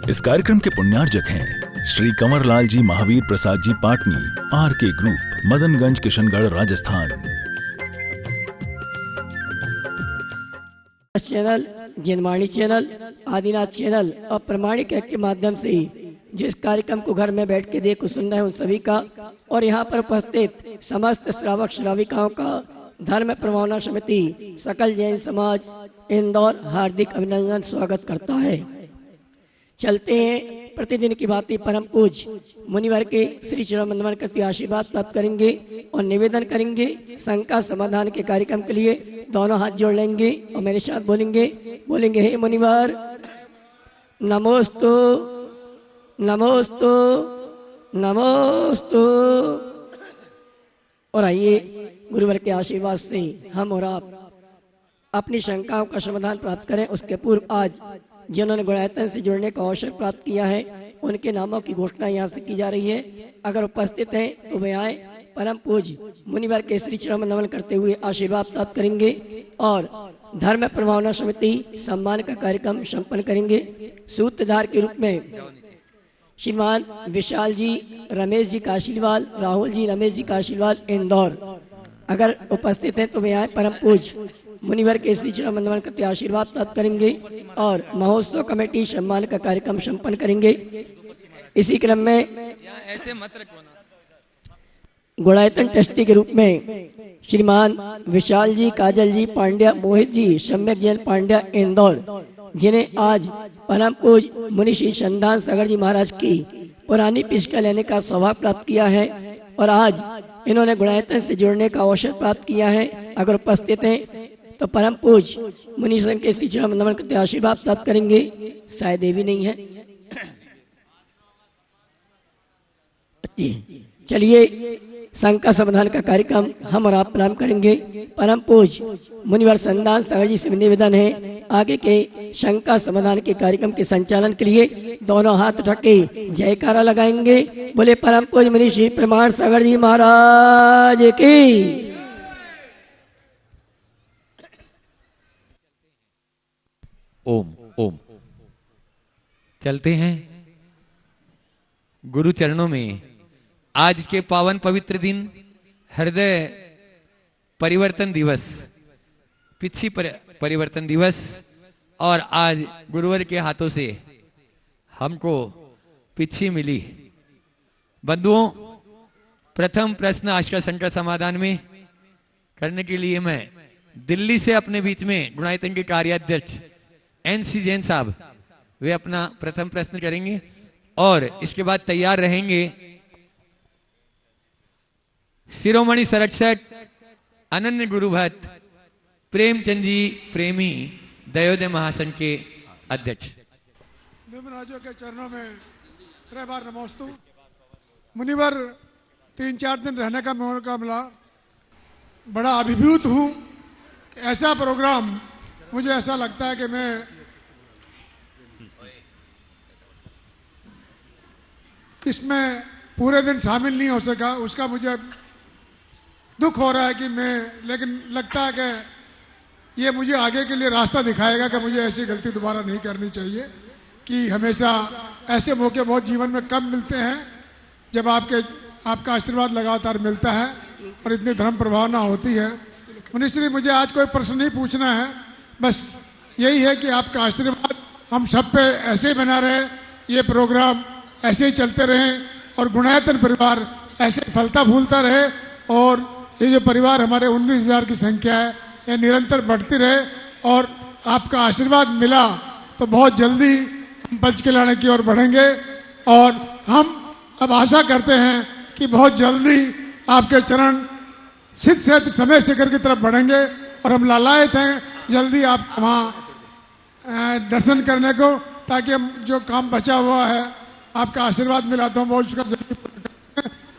इस कार्यक्रम के पुण्यार्जक हैं Shri Kanwarlal ji Mahavir Prasad ji Patni, RK group, Madanganj, Kishangarh, Rajasthan. Channel, Jinvani channel, Adinath channel और प्रमाणिक ऐप के माध्यम से जिस कार्यक्रम को घर में बैठ के देख सुन रहे हैं उन सभी का और यहाँ पर उपस्थित समस्त श्रावक श्राविकाओं का धर्म प्रमाणना समिति सकल जैन समाज इंदौर हार्दिक अभिनंदन स्वागत करता है। चलते हैं प्रतिदिन की भांति परम पूज मुनिवर के श्री चरण वंदन करते आशीर्वाद प्राप्त करेंगे और निवेदन करेंगे। शंका समाधान के कार्यक्रम के लिए दोनों हाथ जोड़ लेंगे और मेरे साथ बोलेंगे हे मुनिवर नमोस्तु नमोस्तु नमोस्तु। और आइए गुरुवर के आशीर्वाद से हम और आप अपनी शंकाओं का समाधान प्राप्त करें। उसके पूर्व आज जिन्होंने गुणायतन से जुड़ने का अवसर प्राप्त किया है उनके नामों की घोषणा यहाँ से की जा रही है। अगर उपस्थित हैं तो वे आए, परम पूज मुनिवर के श्री चरण नमन करते हुए आशीर्वाद प्राप्त करेंगे और धर्म प्रभावना समिति सम्मान का कार्यक्रम संपन्न करेंगे। सूत्रधार के रूप में श्रीमान विशाल जी, रमेश जी काशीवाल, राहुल जी, रमेश जी काशीवाल, इंदौर अगर उपस्थित हैं तो वे आए, परम पूज मुनिवर के श्री चरण वंदन करते आशीर्वाद प्राप्त करेंगे और महोत्सव कमेटी सम्मान का कार्यक्रम संपन्न करेंगे। इसी क्रम में ऐसे मत रखो ना। गुणायतन ट्रस्टी के रूप में श्रीमान विशाल जी, काजल जी पांड्या, मोहित जी, सम्यक जैन पांड्या, इंदौर, जिन्हें आज परम पूज मुनि श्री संधान सागर जी महाराज की पुरानी पिचका लेने का सौभाग्य प्राप्त किया है और आज इन्होंने गुणायतन से जुड़ने का अवसर प्राप्त किया है। अगर उपस्थित हैं तो परम पूज मुनि संघ के श्री चरण वंदन करते आशीर्वाद प्राप्त करेंगे। शायद देवी नहीं है। चलिए संघ का समाधान का कार्यक्रम हम और आप प्रारंभ करेंगे। परम पूज मुनिवर संधान सागर जी से निवेदन है आगे के संघ का समाधान के कार्यक्रम के संचालन के लिए दोनों हाथ उठा के जयकारा लगाएंगे। बोले परम पूज मुनि श्री प्रमाण सागर जी महाराज की। ओम ओम। चलते हैं गुरु चरणों में। आज के पावन पवित्र दिन हृदय परिवर्तन दिवस, पिछी परिवर्तन दिवस और आज गुरुवर के हाथों से हमको पिछी मिली। बंधुओं, प्रथम प्रश्न आज का संकट समाधान में करने के लिए मैं दिल्ली से अपने बीच में गुणायतन के कार्याध्यक्ष NC जैन साहब वे अपना प्रथम प्रश्न करेंगे और इसके बाद तैयार रहेंगे शिरोमणि संरक्षक अनन्य गुरु भक्त प्रेमचंद जी प्रेमी दयोदय महासंघ के अध्यक्ष। निम्नराजों के चरणों में त्रय बार नमोस्तु। मुनिवर 3-4 दिन रहने का मौका मिला, बड़ा अभिभूत हूँ। ऐसा प्रोग्राम मुझे ऐसा लगता है कि मैं इसमें पूरे दिन शामिल नहीं हो सका, उसका मुझे दुख हो रहा है कि लेकिन लगता है कि ये मुझे आगे के लिए रास्ता दिखाएगा कि मुझे ऐसी गलती दोबारा नहीं करनी चाहिए कि हमेशा ऐसे मौके बहुत जीवन में कम मिलते हैं जब आपका आशीर्वाद लगातार मिलता है और इतनी धर्म प्रभावना होती है। मुनिश्री, मुझे आज कोई प्रश्न नहीं पूछना है, बस यही है कि आपका आशीर्वाद हम सब पे ऐसे ही बना रहे, ये प्रोग्राम ऐसे ही चलते रहें और गुणायतन परिवार ऐसे फलता फूलता रहे और ये जो परिवार हमारे 19,000 की संख्या है ये निरंतर बढ़ती रहे। और आपका आशीर्वाद मिला तो बहुत जल्दी हम पंचकल्याण की ओर बढ़ेंगे और हम अब आशा करते हैं कि बहुत जल्दी आपके चरण सिद्ध से समय शिखर की तरफ बढ़ेंगे और हम लालायित हैं जल्दी आप वहाँ दर्शन करने को, ताकि हम जो काम बचा हुआ है आपका आशीर्वाद मिला तो हम बहुत उसका जल्दी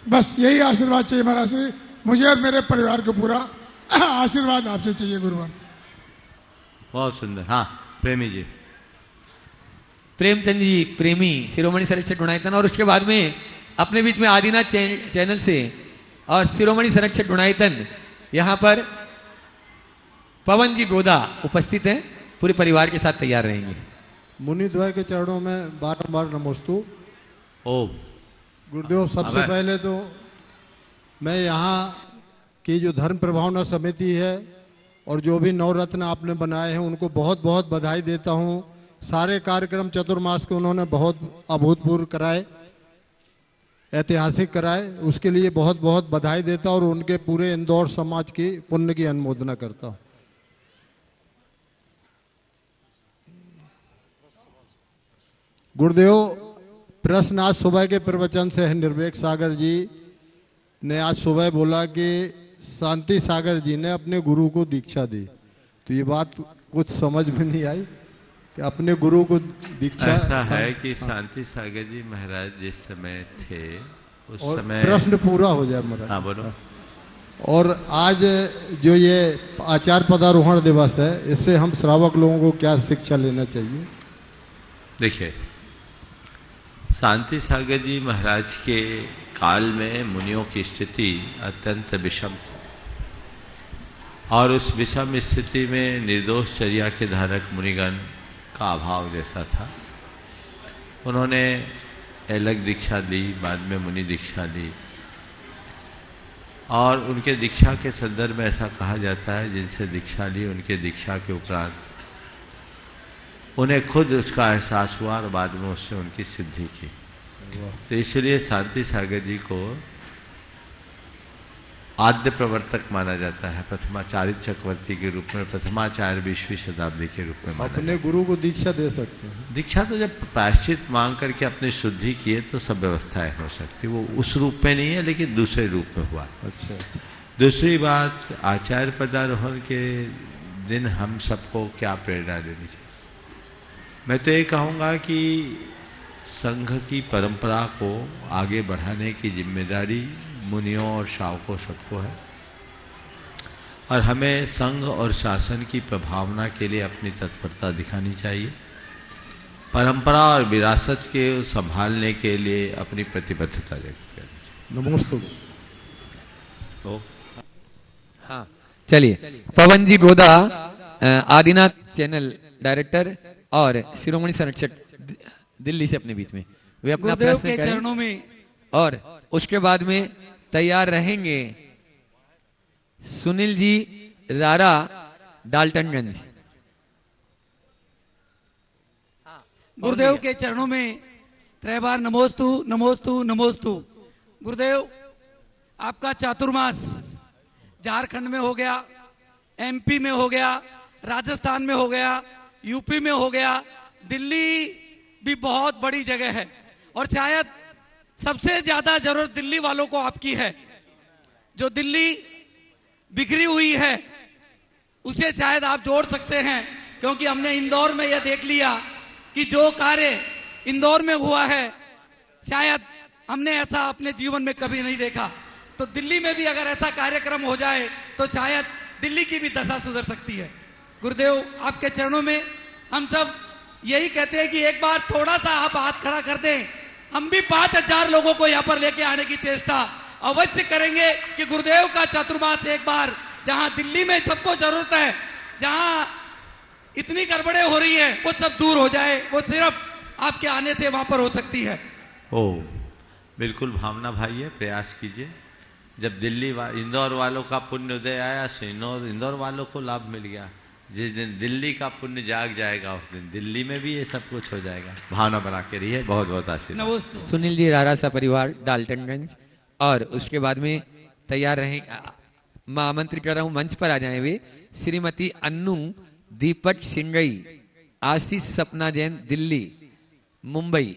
बस यही आशीर्वाद चाहिए महाराज श्री, मुझे और मेरे परिवार को पूरा आशीर्वाद आपसे चाहिए गुरुवार। बहुत सुंदर। हाँ, प्रेमी जी, प्रेमचंद जी प्रेमी शिरोमणि संरक्षक गुणायतन और उसके बाद में अपने बीच में आदिनाथ चैनल से और शिरोमणि संरक्षक गुणायतन यहाँ पर पवन जी गोदा उपस्थित हैं, पूरे परिवार के साथ तैयार रहेंगे। मुनिद्वय के चरणों में बारंबार नमोस्तु। ओम। गुरुदेव, सबसे अबे। पहले तो मैं यहाँ की जो धर्म प्रभावना समिति है और जो भी नवरत्न आपने बनाए हैं उनको बहुत बहुत बधाई देता हूँ। सारे कार्यक्रम चतुर्मास के उन्होंने बहुत अभूतपूर्व कराए, ऐतिहासिक कराए, उसके लिए बहुत बहुत बधाई देता हूँ और उनके पूरे इंदौर समाज की पुण्य की अनुमोदना करता हूँ। गुरुदेव, प्रश्न आज सुबह के प्रवचन से है। निर्वेक सागर जी ने आज सुबह बोला कि शांति सागर जी ने अपने गुरु को दीक्षा दी, तो ये बात कुछ समझ में नहीं आई कि अपने गुरु को दीक्षा। ऐसा है कि शांति सागर जी महाराज जिस समय थे उस और समय प्रश्न पूरा हो जाए महाराज। हाँ बोलो। और आज जो ये आचार्य पदारोहण दिवस है, इससे हम श्रावक लोगों को क्या शिक्षा लेना चाहिए? देखिए, शांति सागर जी महाराज के काल में मुनियों की स्थिति अत्यंत विषम थी और उस विषम स्थिति में निर्दोष चर्या के धारक मुनिगण का अभाव जैसा था। उन्होंने अलग दीक्षा ली, बाद में मुनि दीक्षा ली और उनके दीक्षा के संदर्भ में ऐसा कहा जाता है जिनसे दीक्षा ली उनके दीक्षा के उपरांत उन्हें खुद उसका एहसास हुआ और बाद में उससे उनकी सिद्धि की। तो इसलिए शांति सागर जी को आद्य प्रवर्तक माना जाता है, प्रथमाचार्य चक्रवर्ती के रूप में, प्रथमाचार्य 20वीं शताब्दी के रूप में माना अपने गुरु को दीक्षा दे सकते हैं। दीक्षा तो जब प्रायश्चित मांग करके अपनी शुद्धि किए तो सब व्यवस्थाएं हो सकती, वो उस रूप में नहीं है लेकिन दूसरे रूप में हुआ। अच्छा। दूसरी बात, आचार्य पदारोहण के दिन हम सबको क्या प्रेरणा देनी चाहिए? मैं तो ये कहूँगा कि संघ की परंपरा को आगे बढ़ाने की जिम्मेदारी मुनियों और शावकों सबको है और हमें संघ और शासन की प्रभावना के लिए अपनी तत्परता दिखानी चाहिए। परंपरा और विरासत के संभालने के लिए अपनी प्रतिबद्धता व्यक्त करनी चाहिए। नमस्ते। तो हाँ, चलिए। पवन जी गोदा, आदिनाथ चैनल डायरेक्टर और शिरोमणि संरक्षक दिल्ली से अपने बीच में, वे अपना गुरुदेव प्रश्न के करें चरणों में और उसके बाद में तैयार रहेंगे सुनील जी रारा, डाल्टनगंज। गुरुदेव के चरणों में त्रैबार नमोस्तु नमोस्तु नमोस्तु। गुरुदेव, आपका चातुर्मास झारखंड में हो गया, एमपी में हो गया, राजस्थान में हो गया, यूपी में हो गया, दिल्ली भी बहुत बड़ी जगह है और शायद सबसे ज्यादा जरूरत दिल्ली वालों को आपकी है। जो दिल्ली बिखरी हुई है उसे शायद आप जोड़ सकते हैं, क्योंकि हमने इंदौर में यह देख लिया कि जो कार्य इंदौर में हुआ है शायद हमने ऐसा अपने जीवन में कभी नहीं देखा। तो दिल्ली में भी अगर ऐसा कार्यक्रम हो जाए तो शायद दिल्ली की भी दशा सुधर सकती है। गुरुदेव, आपके चरणों में हम सब यही कहते हैं कि एक बार थोड़ा सा आप हाथ खड़ा कर दें, हम भी 5000 लोगों को यहाँ पर लेके आने की चेष्टा अवश्य करेंगे कि गुरुदेव का चातुर्मास एक बार, जहां दिल्ली में सबको जरूरत है, जहां इतनी गड़बड़े हो रही है, वो सब दूर हो जाए। वो सिर्फ आपके आने से वहां पर हो सकती है। ओ बिल्कुल भावना भाई है, प्रयास कीजिए। जब इंदौर वालों का पुण्य उदय आया तो इंदौर वालों को लाभ मिल गया। जिस दिन दिल्ली का पुण्य जाग जाएगा उस दिन दिल्ली में भी ये सब कुछ हो जाएगा। भावना बना के रही है। बहुत बहुत आशीर्वाद। नमस्ते। सुनील जी रारा सा परिवार, डाल्टनगंज। और उसके बाद में तैयार रहें, मैं आमंत्रित कर रहा हूं मंच पर आ जाए वे श्रीमती अन्नू दीपक सिंगई, आशीष सपना जैन, दिल्ली, मुंबई।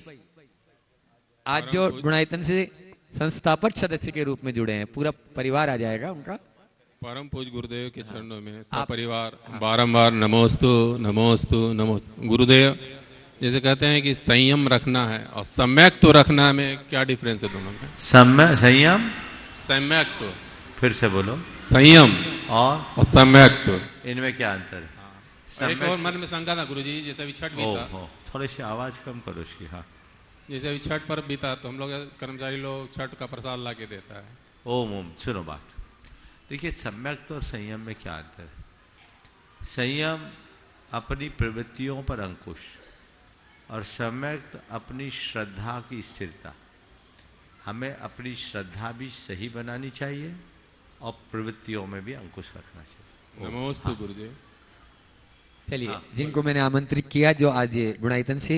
आज जो गुणायतन से संस्थापक सदस्य के रूप में जुड़े हैं, पूरा परिवार आ जाएगा उनका। परम पूज गुरुदेव के चरणों में सपरिवार बारंबार नमोस्तु नमोस्तु नमोस्तु। गुरुदेव, जैसे कहते हैं कि संयम रखना है और सम्यक तो रखना में क्या डिफरेंस है दोनों में? संयम, सम्यक तो, फिर से बोलो, संयम और सम्यक तो, इनमें क्या अंतर है? और एक और मन में शंका था गुरुजी, जैसे अभी छठ बीता, थोड़ी सी आवाज कम करो उसकी। हाँ, जैसे अभी छठ पर्व बीता तो हम लोग कर्मचारी लोग छठ का प्रसाद ला के देता है। ओम सुनो बात, देखिए सम्यक तो और संयम में क्या अंतर है? संयम अपनी प्रवृत्तियों पर अंकुश, और सम्यक अपनी श्रद्धा की स्थिरता। हमें अपनी श्रद्धा भी सही बनानी चाहिए और प्रवृत्तियों में भी अंकुश रखना चाहिए। नमोस्तु गुरुदेव। चलिए, जिनको मैंने आमंत्रित किया, जो आज गुणायतन से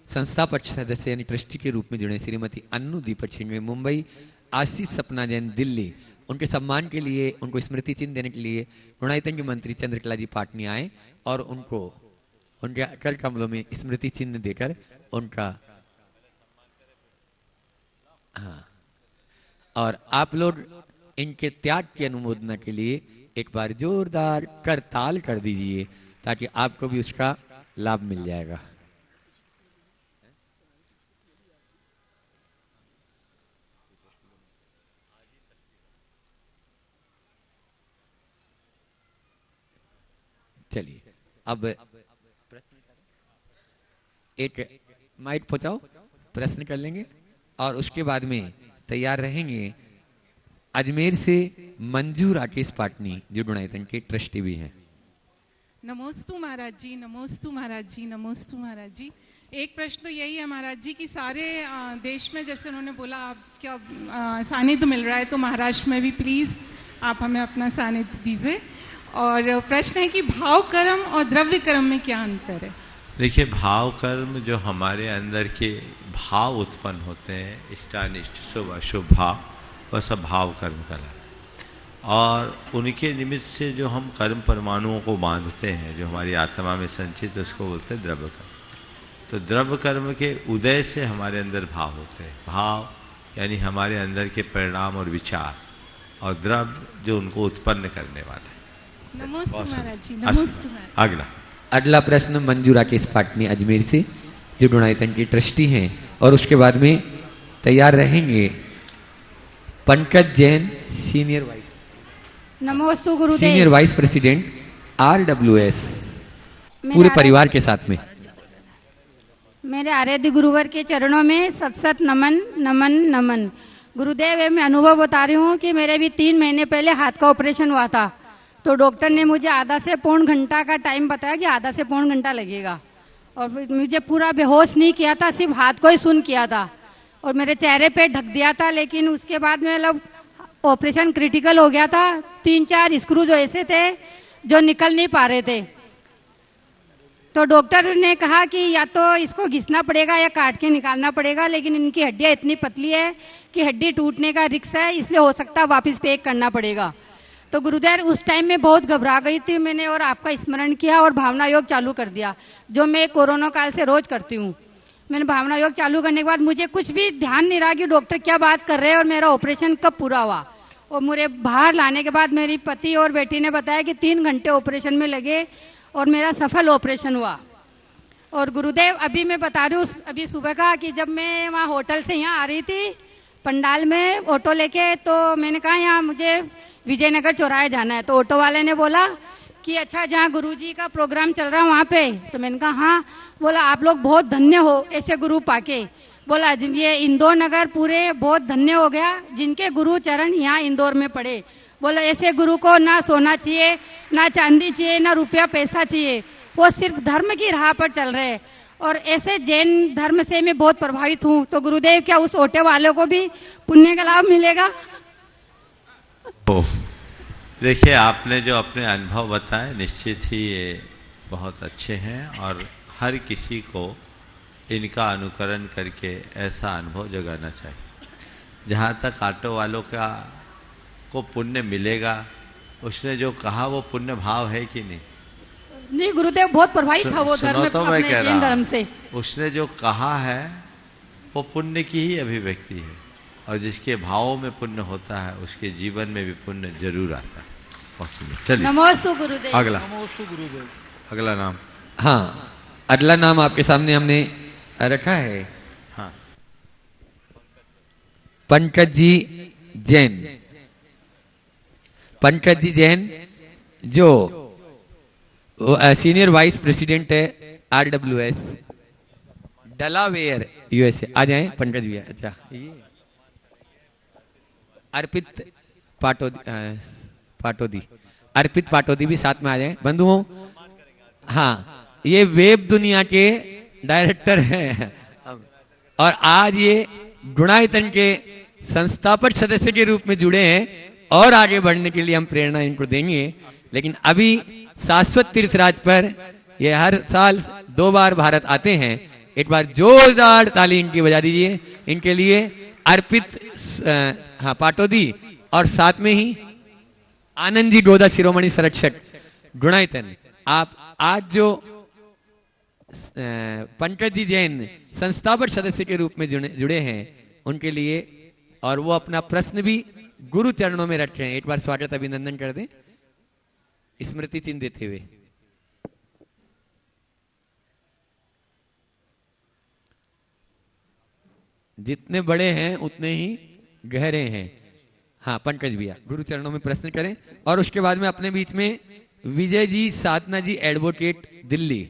संस्थापक सदस्य यानी ट्रस्टी के रूप में जुड़े, श्रीमती अन्नू दीपक सिंह मुंबई, आशीष सपना जैन दिल्ली, उनके सम्मान के लिए, उनको स्मृति चिन्ह देने के लिए गुणायतन के मंत्री चंद्रकला जी पाटनी आए और उनको उनके कर कमलों में स्मृति चिन्ह देकर उनका, हाँ, और आप लोग इनके त्याग की अनुमोदना के लिए एक बार जोरदार करताल कर दीजिए ताकि आपको भी उसका लाभ मिल जाएगा। चलिए, अब एक माइक पहुंचाओ, प्रश्न कर लेंगे और उसके बाद में तैयार रहेंगे अजमेर से मंजू राकेश पाटनी, जो गुणायतन के ट्रस्टी भी हैं। नमोस्तु महाराज जी, नमोस्तु महाराज जी, नमोस्तु महाराज जी। एक प्रश्न तो यही है महाराज जी कि सारे देश में, जैसे उन्होंने बोला, आप क्या सानिध्य मिल रहा है, तो महाराष्ट्र में भी प्लीज आप हमें अपना सानिध्य दीजिए। और प्रश्न है कि भाव कर्म और द्रव्य कर्म में क्या अंतर है? देखिए, भाव कर्म जो हमारे अंदर के भाव उत्पन्न होते हैं, इष्टानिष्ट, शुभ अशुभ भाव, वह सब भाव कर्म कहलाते हैं। और उनके निमित्त से जो हम कर्म परमाणुओं को बांधते हैं, जो हमारी आत्मा में संचित, उसको बोलते हैं द्रव्य कर्म। तो द्रव्य कर्म के उदय से हमारे अंदर भाव होते हैं। भाव यानी हमारे अंदर के परिणाम और विचार, और द्रव्य जो उनको उत्पन्न करने वाले। नमोस्तु महाराज जी, नमोस्तु महाराज। अगला प्रश्न मंजू राकेश पाटनी अजमेर से, जो गुणायतन की ट्रस्टी हैं, और उसके बाद में तैयार रहेंगे Pankaj Jain, senior vice president RWS, पूरे परिवार के साथ में। मेरे आराध्य गुरुवर के चरणों में सत सत नमन नमन नमन। गुरुदेव, मैं अनुभव बता रही हूँ कि मेरे भी 3 महीने पहले हाथ का ऑपरेशन हुआ था, तो डॉक्टर ने मुझे आधा से पौन घंटा का टाइम बताया कि आधा से पौन घंटा लगेगा, और मुझे पूरा बेहोश नहीं किया था, सिर्फ हाथ को ही सुन किया था और मेरे चेहरे पे ढक दिया था। लेकिन उसके बाद में मतलब ऑपरेशन क्रिटिकल हो गया था। 3-4 स्क्रू जो ऐसे थे जो निकल नहीं पा रहे थे, तो डॉक्टर ने कहा कि या तो इसको घिसना पड़ेगा या काट के निकालना पड़ेगा, लेकिन इनकी हड्डियां इतनी पतली है कि हड्डी टूटने का रिस्क है, इसलिए हो सकता है वापस पैक करना पड़ेगा। तो गुरुदेव, उस टाइम में बहुत घबरा गई थी मैंने, और आपका स्मरण किया और भावना योग चालू कर दिया, जो मैं कोरोना काल से रोज करती हूँ। मैंने भावना योग चालू करने के बाद मुझे कुछ भी ध्यान नहीं रहा कि डॉक्टर क्या बात कर रहे हैं और मेरा ऑपरेशन कब पूरा हुआ। और मुझे बाहर लाने के बाद मेरी पति और बेटी ने बताया कि 3 घंटे ऑपरेशन में लगे और मेरा सफल ऑपरेशन हुआ। और गुरुदेव, अभी मैं बता रही हूँ, अभी सुबह का कि जब मैं वहाँ होटल से यहाँ आ रही थी पंडाल में ऑटो लेके, तो मैंने कहा यहाँ मुझे विजयनगर चौराहे जाना है। तो ऑटो वाले ने बोला कि अच्छा, जहाँ गुरुजी का प्रोग्राम चल रहा है वहाँ पे। तो मैंने कहा हाँ। बोला आप लोग बहुत धन्य हो ऐसे गुरु पाके। बोला ये इंदौर नगर पूरे बहुत धन्य हो गया जिनके गुरु चरण यहाँ इंदौर में पड़े। बोला ऐसे गुरु को ना सोना चाहिए, ना चांदी चाहिए, ना रुपया पैसा चाहिए, वो सिर्फ धर्म की राह पर चल रहे हैं। और ऐसे जैन धर्म से मैं बहुत प्रभावित हूँ। तो गुरुदेव, क्या उस ऑटो वालों को भी पुण्य का लाभ मिलेगा? देखिए, आपने जो अपने अनुभव बताए निश्चित ही ये बहुत अच्छे हैं, और हर किसी को इनका अनुकरण करके ऐसा अनुभव जगाना चाहिए। जहाँ तक ऑटो वालों का को पुण्य मिलेगा, उसने जो कहा वो पुण्य भाव है कि नहीं? नहीं गुरुदेव, बहुत प्रभावित था वो धर्म तो मैं कह रहा धर्म से। उसने जो कहा है वो पुण्य की ही अभिव्यक्ति है, और जिसके भावों में पुण्य होता है उसके जीवन में भी पुण्य जरूर आता है। चलिए, नमोस्तु गुरुदेव। अगला, नमोस्तु गुरुदेव। अगला नाम, हाँ, अगला नाम आपके सामने हमने रखा है। हाँ, पंकज जी जैन। पंकज जी जैन जो सीनियर वाइस प्रेसिडेंट है RWS डेलावेयर USA। आ जाएं पंकज भैया। अच्छा, अर्पित पाटोदी भी साथ में आ जाएं बंधुओं। हाँ, ये वेब दुनिया के डायरेक्टर हैं और आज ये गुणायतन के संस्थापक सदस्य के रूप में जुड़े हैं और आगे बढ़ने के लिए हम प्रेरणा इनको देंगे। लेकिन अभी शाश्वत तीर्थराज पर ये हर साल 2 बार भारत आते हैं। एक बार जोरदार ताली इनकी बजा दीजिए इनके लिए। अर्पित पाटोदी और साथ में ही आनंद जी गोदा शिरोमणि संरक्षक गुणायतन, आप आज जो पंकज जी जैन संस्थापक सदस्य के रूप में जुड़े हैं उनके लिए, और वो अपना प्रश्न भी गुरु चरणों में रख रहे हैं। एक बार स्वागत अभिनंदन कर दें स्मृति चिन्ह देते हुए। जितने बड़े हैं उतने ही गहरे हैं। हाँ पंकज भैया गुरु चरणों में प्रश्न करें और उसके बाद में अपने बीच में विजय जी साधना जी एडवोकेट दिल्ली।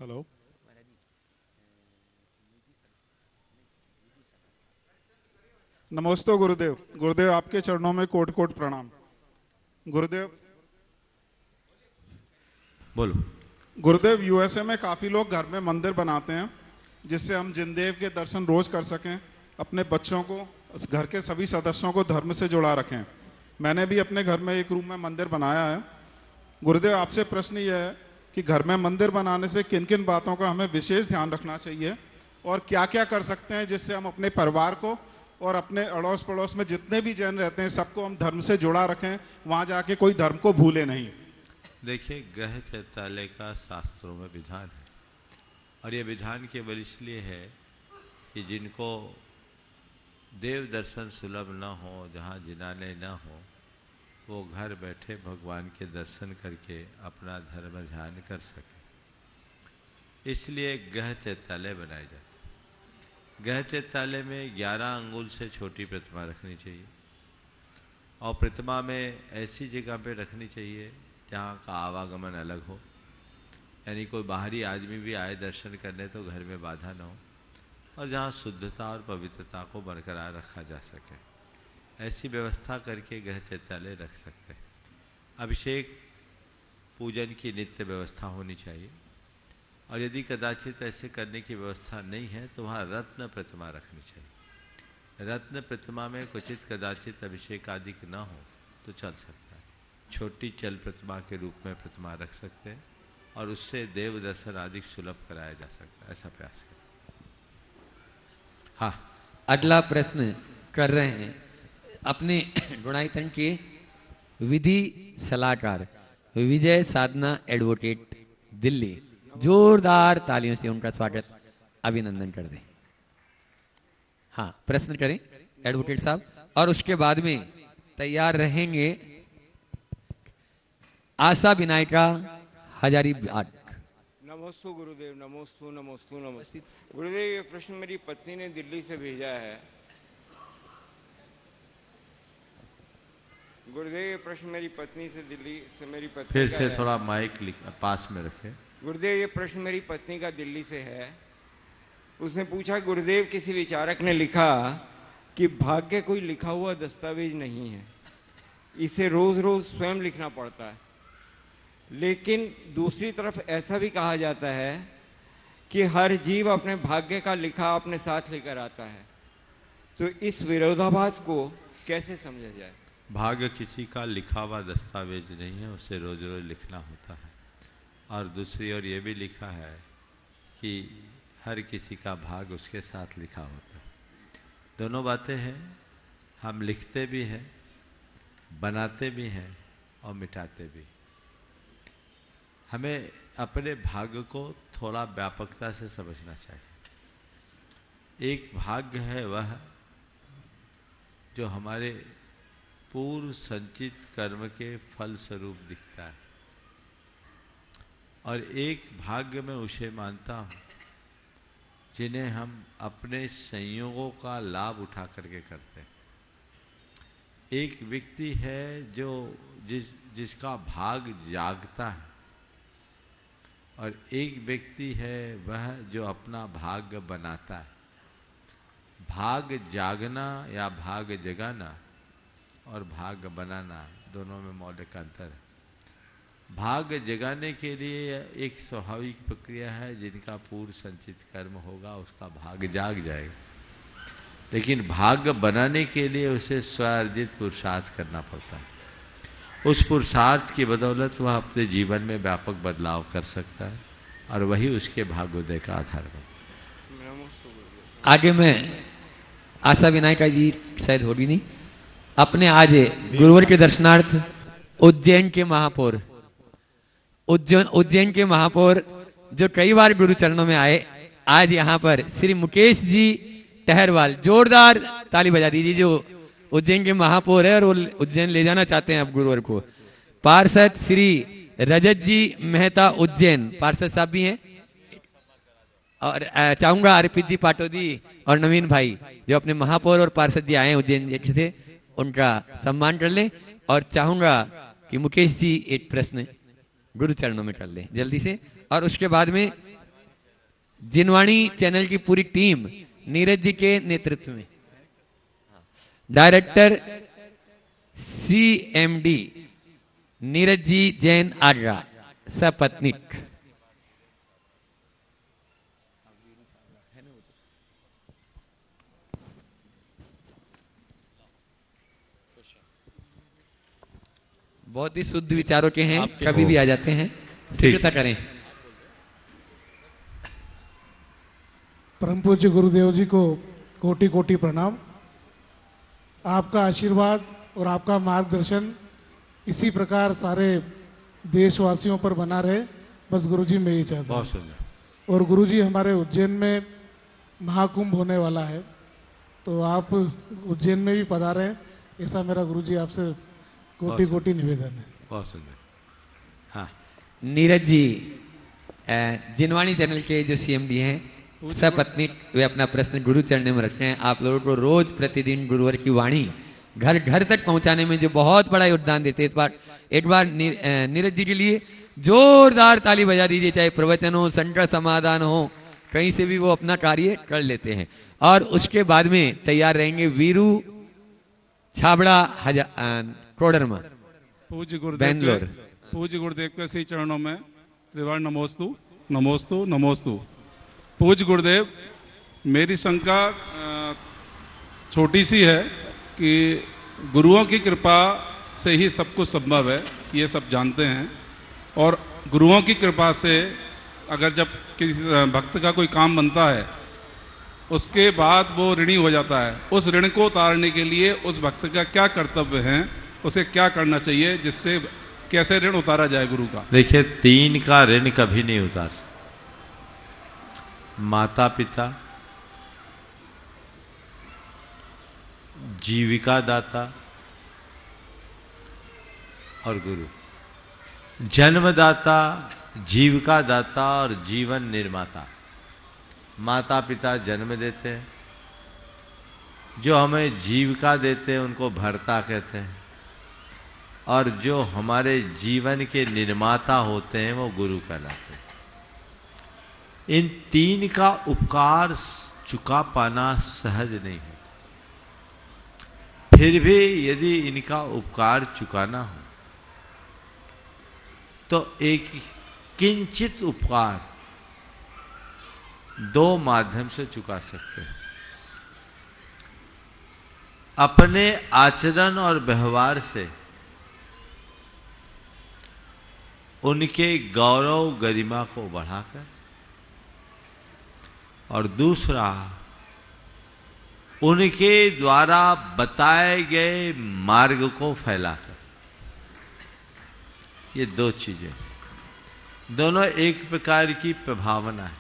हेलो, नमस्ते गुरुदेव। गुरुदेव आपके चरणों में कोट कोट प्रणाम। गुरुदेव बोलो। गुरुदेव यूएसए में काफी लोग घर में मंदिर बनाते हैं जिससे हम जिनदेव के दर्शन रोज कर सकें, अपने बच्चों को, घर के सभी सदस्यों को धर्म से जुड़ा रखें। मैंने भी अपने घर में एक रूम में मंदिर बनाया है। गुरुदेव आपसे प्रश्न यह है कि घर में मंदिर बनाने से किन किन बातों का हमें विशेष ध्यान रखना चाहिए और क्या क्या कर सकते हैं जिससे हम अपने परिवार को और अपने अड़ोस पड़ोस में जितने भी जैन रहते हैं सबको हम धर्म से जुड़ा रखें, वहां जाके कोई धर्म को भूले नहीं। देखिए, ग्रह चैतालय का शास्त्रों में विधान है और ये विधान केवल इसलिए है कि जिनको देव दर्शन सुलभ न हो, जहाँ जिनाने न हो, वो घर बैठे भगवान के दर्शन करके अपना धर्म ध्यान कर सके, इसलिए ग्रह चैतालय बनाए जाते। ग्रह चैतालय में 11 अंगुल से छोटी प्रतिमा रखनी चाहिए और प्रतिमा में ऐसी जगह पे रखनी चाहिए जहाँ का आवागमन अलग हो, यानी कोई बाहरी आदमी भी आए दर्शन करने तो घर में बाधा न हो, और जहाँ शुद्धता और पवित्रता को बरकरार रखा जा सके, ऐसी व्यवस्था करके ग्रह चैतालय रख सकते हैं। अभिषेक पूजन की नित्य व्यवस्था होनी चाहिए और यदि कदाचित ऐसे करने की व्यवस्था नहीं है तो वहाँ रत्न प्रतिमा रखनी चाहिए। रत्न प्रतिमा में क्वचित कदाचित अभिषेक आदि न हो तो चल सकता है। छोटी चल प्रतिमा के रूप में प्रतिमा रख सकते हैं और उससे देव दर्शन आदि सुलभ कराया जा सकता है। ऐसा प्रयास करें। हाँ, अगला प्रश्न कर रहे हैं अपने गुणायतन के विधि सलाहकार विजय साधना एडवोकेट दिल्ली। जोरदार तालियों से उनका स्वागत अभिनंदन कर दें। हाँ, प्रश्न करें एडवोकेट साहब और उसके बाद में तैयार रहेंगे आशा विनायका हजारीबाग। नमोस्तु गुरुदेव, नमोस्तु नमोस्तु नमस्ते। गुरुदेव, ये प्रश्न मेरी पत्नी ने दिल्ली से भेजा है। गुरुदेव, ये प्रश्न मेरी पत्नी से दिल्ली से मेरी पत्नी फिर का से है। थोड़ा माइक पास में रखें। गुरुदेव, ये प्रश्न मेरी पत्नी का दिल्ली से है। उसने पूछा, गुरुदेव किसी विचारक ने लिखा कि भाग्य कोई लिखा हुआ दस्तावेज नहीं है, इसे रोज रोज स्वयं लिखना पड़ता है। लेकिन दूसरी तरफ ऐसा भी कहा जाता है कि हर जीव अपने भाग्य का लिखा अपने साथ लेकर आता है। तो इस विरोधाभास को कैसे समझा जाए? भाग्य किसी का लिखा हुआ दस्तावेज नहीं है, उसे रोज रोज लिखना होता है। और दूसरी ओर ये भी लिखा है कि हर किसी का भाग्य उसके साथ लिखा होता है। दोनों बातें हैं, हम लिखते भी हैं, बनाते भी हैं और मिटाते भी। हमें अपने भाग्य को थोड़ा व्यापकता से समझना चाहिए। एक भाग्य है वह जो हमारे पूर्व संचित कर्म के फल स्वरूप दिखता है, और एक भाग्य में उसे मानता हूँ जिन्हें हम अपने संयोगों का लाभ उठा करके करते हैं। एक व्यक्ति है जो जिसका भाग जागता है, और एक व्यक्ति है वह जो अपना भाग्य बनाता है। भाग जागना या भाग जगाना और भाग्य बनाना दोनों में मौलिक अंतर है। भाग्य जगाने के लिए एक स्वाभाविक प्रक्रिया है, जिनका पूर्व संचित कर्म होगा उसका भाग्य जाग जाएगा, लेकिन भाग्य बनाने के लिए उसे स्वार्जित पुरुषार्थ करना पड़ता है। उस पुरुषार्थ की बदौलत वह अपने जीवन में व्यापक बदलाव कर सकता है और वही उसके भाग्योदय का आधार बनता है। आगे मैं आशा विनायका जी शायद होगी नहीं, अपने आज गुरुवर के दर्शनार्थ उज्जैन के महापौर उज्जैन के महापौर जो कई बार गुरु चरणों में आए, आज यहाँ पर श्री मुकेश जी टहरवाल, जोरदार ताली बजा दीजिए, जो उज्जैन के महापौर है और वो उज्जैन ले जाना चाहते हैं अब गुरुवर को। पार्षद श्री रजत जी मेहता उज्जैन पार्षद साहब भी हैं, और चाहूंगा अर्पित जी पाटोदी और नवीन भाई जो अपने महापौर और पार्षद जी आए हैं उज्जैन से, उनका सम्मान कर लें। और चाहूंगा कि मुकेश जी एक प्रश्न गुरु चरणों में कर लें जल्दी से, और उसके बाद में जिनवाणी चैनल की पूरी टीम नीरज जी के नेतृत्व में, डायरेक्टर CMD नीरज जी जैन आगरा सपत्नीक, बहुत ही शुद्ध विचारों के हैं, कभी भी आ जाते हैं, शीघ्रता करें। परम पूज्य गुरुदेव जी को कोटि कोटि प्रणाम। आपका आशीर्वाद और आपका मार्गदर्शन इसी प्रकार सारे देशवासियों पर बना रहे, बस गुरुजी मैं ही चाहता हूँ। और गुरुजी हमारे उज्जैन में महाकुंभ होने वाला है, तो आप उज्जैन में भी पधारें, ऐसा मेरा गुरुजी आपसे कोटि कोटि निवेदन है। बहुत सुंदर। हाँ, नीरज जी जिनवाणी चैनल के जो CMD हैं सपत्नी, वे अपना प्रश्न गुरु चरण में रखे हैं। आप लोगों को रोज प्रतिदिन गुरुवर की वाणी घर घर तक पहुंचाने में जो बहुत बड़ा योगदान देते हैं, एक बार नीरज जी के लिए जोरदार ताली बजा दीजिए। चाहे प्रवचन हो, संकट समाधान हो, कहीं से भी वो अपना कार्य कर लेते हैं। और उसके बाद में तैयार रहेंगे वीरू छाबड़ा कोडरमा पूज्य गुरुदेव बेंगलोर। पूज्य गुरुदेव के श्री चरणों में त्रिवार नमोस्तु नमोस्तु नमोस्तु। पूज्य गुरुदेव, मेरी शंका छोटी सी है कि गुरुओं की कृपा से ही सब कुछ संभव है, ये सब जानते हैं। और गुरुओं की कृपा से अगर जब किसी भक्त का कोई काम बनता है, उसके बाद वो ऋणी हो जाता है, उस ऋण को उतारने के लिए उस भक्त का क्या कर्तव्य है, उसे क्या करना चाहिए, जिससे कैसे ऋण उतारा जाए गुरु का? देखिए, 3 का ऋण कभी नहीं उतार, माता पिता, जीविका दाता और गुरु। जन्मदाता, जीविका दाता और जीवन निर्माता। माता पिता जन्म देते हैं, जो हमें जीविका देते हैं उनको भर्ता कहते हैं, और जो हमारे जीवन के निर्माता होते हैं वो गुरु कहलाते हैं। इन 3 का उपकार चुका पाना सहज नहीं है। फिर भी यदि इनका उपकार चुकाना हो तो एक किंचित उपकार 2 माध्यम से चुका सकते हैं। अपने आचरण और व्यवहार से उनके गौरव गरिमा को बढ़ाकर, और दूसरा उनके द्वारा बताए गए मार्ग को फैलाकर। ये 2 चीजें, दोनों एक प्रकार की प्रभावना है,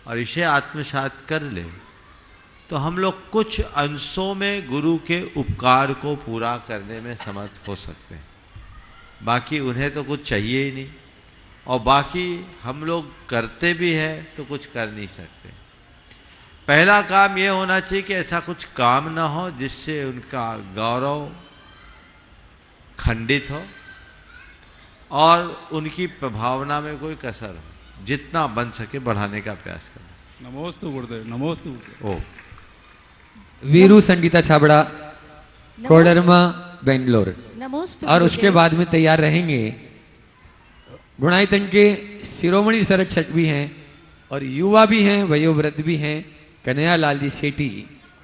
और इसे आत्मसात कर ले तो हम लोग कुछ अंशों में गुरु के उपकार को पूरा करने में समर्थ हो सकते हैं। बाकी उन्हें तो कुछ चाहिए ही नहीं, और बाकी हम लोग करते भी हैं तो कुछ कर नहीं सकते। पहला काम यह होना चाहिए कि ऐसा कुछ काम ना हो जिससे उनका गौरव खंडित हो और उनकी प्रभावना में कोई कसर हो। जितना बन सके बढ़ाने का प्रयास करें। नमोस्तु गुरुदेव, नमोस्तु गुरुदेव। ओ वीरू संगीता छाबड़ा कोडरमा बेंगलोर। और उसके बाद में तैयार रहेंगे गुणायतन के शिरोमणि संरक्षक भी हैं और युवा भी हैं, वयोवृद्ध भी हैं, कन्हैयालाल जी सेठी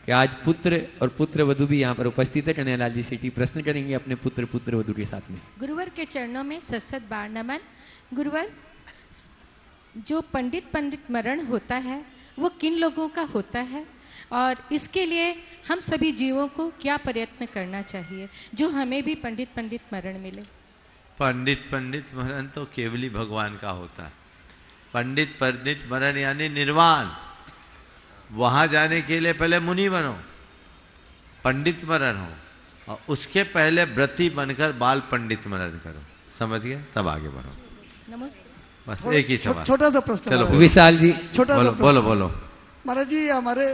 के आज पुत्र और पुत्र वधु भी यहाँ पर उपस्थित है। कन्हैयालाल जी सेठी प्रश्न करेंगे अपने पुत्र पुत्र वधु के साथ में। गुरुवर के चरणों में सत बार नमन। गुरुवर, जो पंडित मरण होता है वो किन लोगों का होता है और इसके लिए हम सभी जीवों को क्या प्रयत्न करना चाहिए जो हमें भी पंडित मरण मिले? पंडित मरण तो केवली भगवान का होता है। पंडित मरण यानी निर्वाण, वहां जाने के लिए पहले मुनि बनो, पंडित मरण हो, और उसके पहले व्रती बनकर बाल पंडित मरण करो, समझ गए? तब आगे बढ़ो। नमस्ते। बस एक ही सवाल, छोटा सा प्रश्न। चलो विशाल जी, छोटा बोलो, सा बोलो बोलो। महाराज जी, हमारे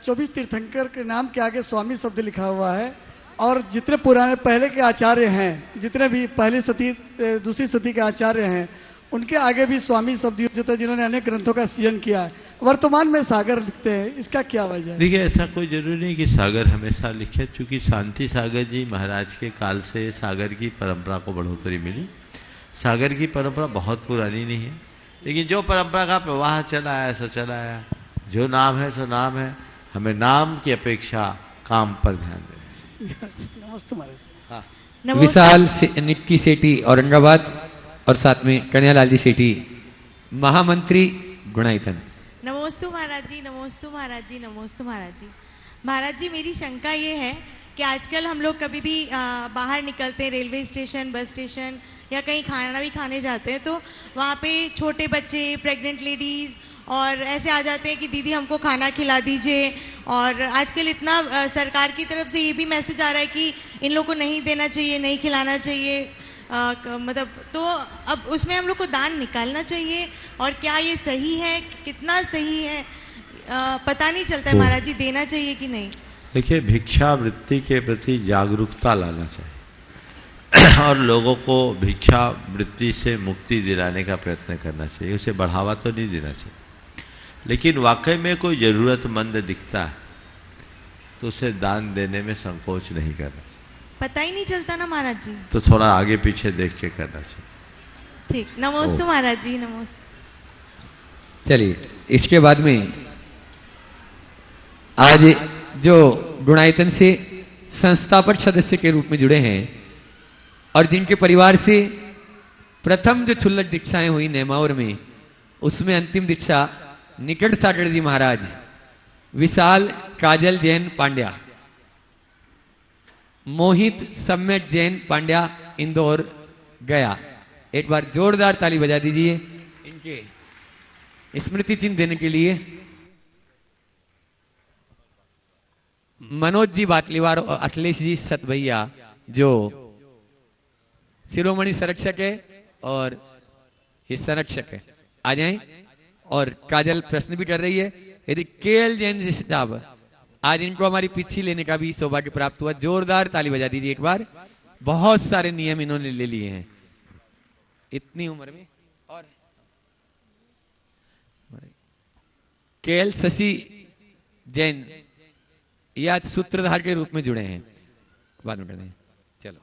24 तीर्थंकर के नाम के आगे स्वामी शब्द लिखा हुआ है और जितने पुराने पहले के आचार्य हैं, जितने भी पहली सती दूसरी सती के आचार्य हैं, उनके आगे भी स्वामी शब्द यूज होता है, जिन्होंने अनेक ग्रंथों का सृजन किया है। वर्तमान में सागर लिखते हैं, इसका क्या वजह है? देखिए, ऐसा कोई जरूरी नहीं कि सागर हमेशा लिखे, चूंकि शांति सागर जी महाराज के काल से सागर की परंपरा को बढ़ोतरी मिली। सागर की परंपरा बहुत पुरानी नहीं है, लेकिन जो परंपरा का प्रवाह चला आया सो चला आया, जो नाम है सो नाम है। हमें नाम की अपेक्षा काम पर ध्यान दें। नमस्ते महाराज। हाँ। विशाल निक्की सेठी औरंगाबाद और साथ में कन्हैयालाल जी सेठी महामंत्री गुणायतन। नमोस्तु महाराज जी, नमोस्तु महाराज जी, नमोस्तु महाराज जी। महाराज जी, मेरी शंका ये है कि आजकल हम लोग कभी भी बाहर निकलते हैं, रेलवे स्टेशन, बस स्टेशन या कहीं खाना भी खाने जाते हैं, तो वहाँ पे छोटे बच्चे, प्रेग्नेंट लेडीज़ और ऐसे आ जाते हैं कि दीदी हमको खाना खिला दीजिए। और आजकल इतना सरकार की तरफ से ये भी मैसेज आ रहा है कि इन लोग को नहीं देना चाहिए, नहीं खिलाना चाहिए, मतलब तो अब उसमें हम लोग को दान निकालना चाहिए और क्या ये सही है, कितना सही है, पता नहीं चलता है महाराज जी, देना चाहिए कि नहीं? देखिए, भिक्षा वृत्ति के प्रति जागरूकता लाना चाहिए और लोगों को भिक्षा वृत्ति से मुक्ति दिलाने का प्रयत्न करना चाहिए। उसे बढ़ावा तो नहीं देना चाहिए, लेकिन वाकई में कोई जरूरतमंद दिखता है तो उसे दान देने में संकोच नहीं करना चाहिए। पता ही नहीं चलता ना महाराज जी, तो थोड़ा आगे पीछे देख के करना चाहिए। ठीक, नमोस्तु महाराज जी, नमोस्तु। चलिए, इसके बाद में आज जो गुणायतन से संस्थापक सदस्य के रूप में जुड़े हैं और जिनके परिवार से प्रथम जो छुल्लक दीक्षाएं हुई नेमावर में, उसमें अंतिम दीक्षा निकट सागर जी महाराज, विशाल काजल जैन पांड्या, मोहित सम्यक जैन पांड्या, इंदौर गया। एक बार जोरदार ताली बजा दीजिए इनके स्मृति चिन्ह देने के लिए। मनोज जी बाटलीवार और अखिलेश जी सतभैया जो शिरोमणि संरक्षक है और ये संरक्षक है, आ जाएं। और काजल प्रश्न भी कर रही है। यदि केएल जैन जी साहब, आज इनको हमारी पिछी लेने का भी सौभाग्य प्राप्त हुआ, जोरदार ताली बजा दीजिए एक बार। बहुत सारे नियम इन्होंने ले लिए हैं इतनी उम्र में। और केएल शशि जैन ये आज सूत्रधार के रूप में जुड़े हैं, बाद में कर दें। चलो,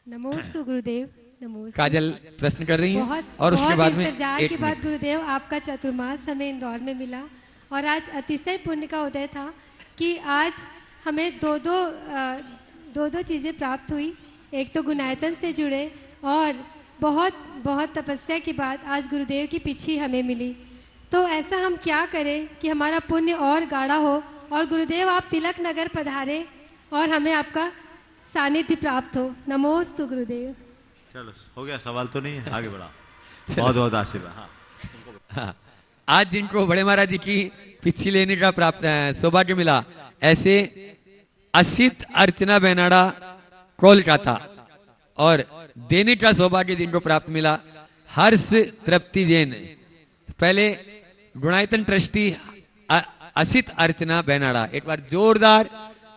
नमोस्तु गुरुदेव। नमोस्तु। काजल प्रश्न कर रही है और उसके बाद में इंतजार के बाद गुरुदेव आपका चतुर्मास हमें इंदौर में मिला और आज अतिशय पुण्य का उदय था कि आज हमें दो चीज़ें प्राप्त हुई। एक तो गुणायतन से जुड़े और बहुत बहुत तपस्या के बाद आज गुरुदेव की पिछी हमें मिली। तो ऐसा हम क्या करें कि हमारा पुण्य और गाढ़ा हो और गुरुदेव आप तिलक नगर पधारे और हमें आपका सानिध्य प्राप्त हो। नमोस्तु गुरुदेव। चलो, हो गया, सवाल तो नहीं है, आगे बढ़ा। बहुत बहुत आशीर्वाद। हाँ, आज जिनको बड़े महाराज जी की पिछी लेने का प्राप्त सौभाग्य मिला, ऐसे असित अर्चना बेनाडा कोलकाता, और देने का सौभाग्य जिनको प्राप्त मिला हर्ष तृप्ति जैन, पहले गुणायतन ट्रस्टी असित अर्चना बेनाडा, एक बार जोरदार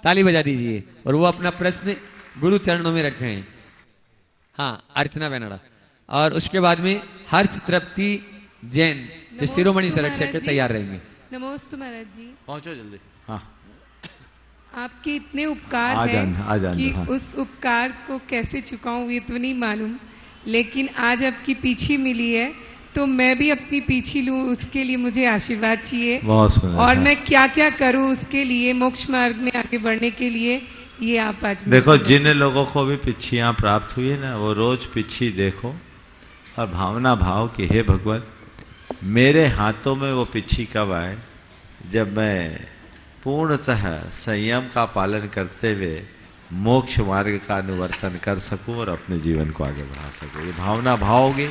ताली बजा दीजिए और वो अपना प्रश्न गुरु चरणों में रख रहे हैं। हाँ, अर्चना बेनाडा। और उसके बाद में हर्ष तृप्ति जैन जो शिरोमणि संरक्षक तैयार रहेंगे। नमोस्तु महाराज जी। पहुंचो जल्दी। हाँ, आपके इतने उपकार हैं कि हाँ। उस उपकार को कैसे चुकाऊं ये तो नहीं मालूम। लेकिन आज आपकी पीछी मिली है, तो मैं भी अपनी पीछी लूं, उसके लिए मुझे आशीर्वाद चाहिए। बहुत सुंदर। और मैं क्या क्या करूं उसके लिए, मोक्ष मार्ग में आगे बढ़ने के लिए, ये आप आज देखो। जिन लोगों को भी पिच्छियां प्राप्त हुई है ना, वो रोज पिच्छी देखो और भावना भाव कि हे भगवान, मेरे हाथों में वो पिच्छी कब आए जब मैं पूर्णतः संयम का पालन करते हुए मोक्ष मार्ग का अनुवर्तन कर सकूं और अपने जीवन को आगे बढ़ा सकूं। ये भावना भाव होगी,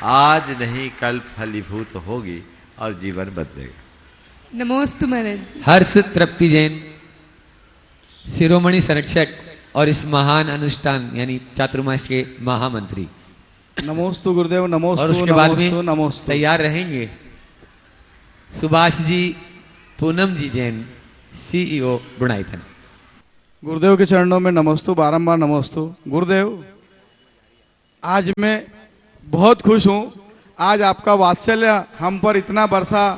आज नहीं कल फलीभूत होगी और जीवन बदलेगा। नमोस्तु महाराज। हर्ष तृप्ति जैन शिरोमणि संरक्षक और इस महान अनुष्ठान यानी चातुर्मास के महामंत्री। नमोस्तु गुरुदेव, नमोस्तु। और उसके बाद में नमोस्तु तैयार रहेंगे सुभाष जी पूनम जी जैन, CEO गुणायतन। गुरुदेव के चरणों में नमोस्तु, बारंबार नमोस्तु। गुरुदेव, आज मैं बहुत खुश हूँ। आज आपका वात्सल्य हम पर इतना बरसा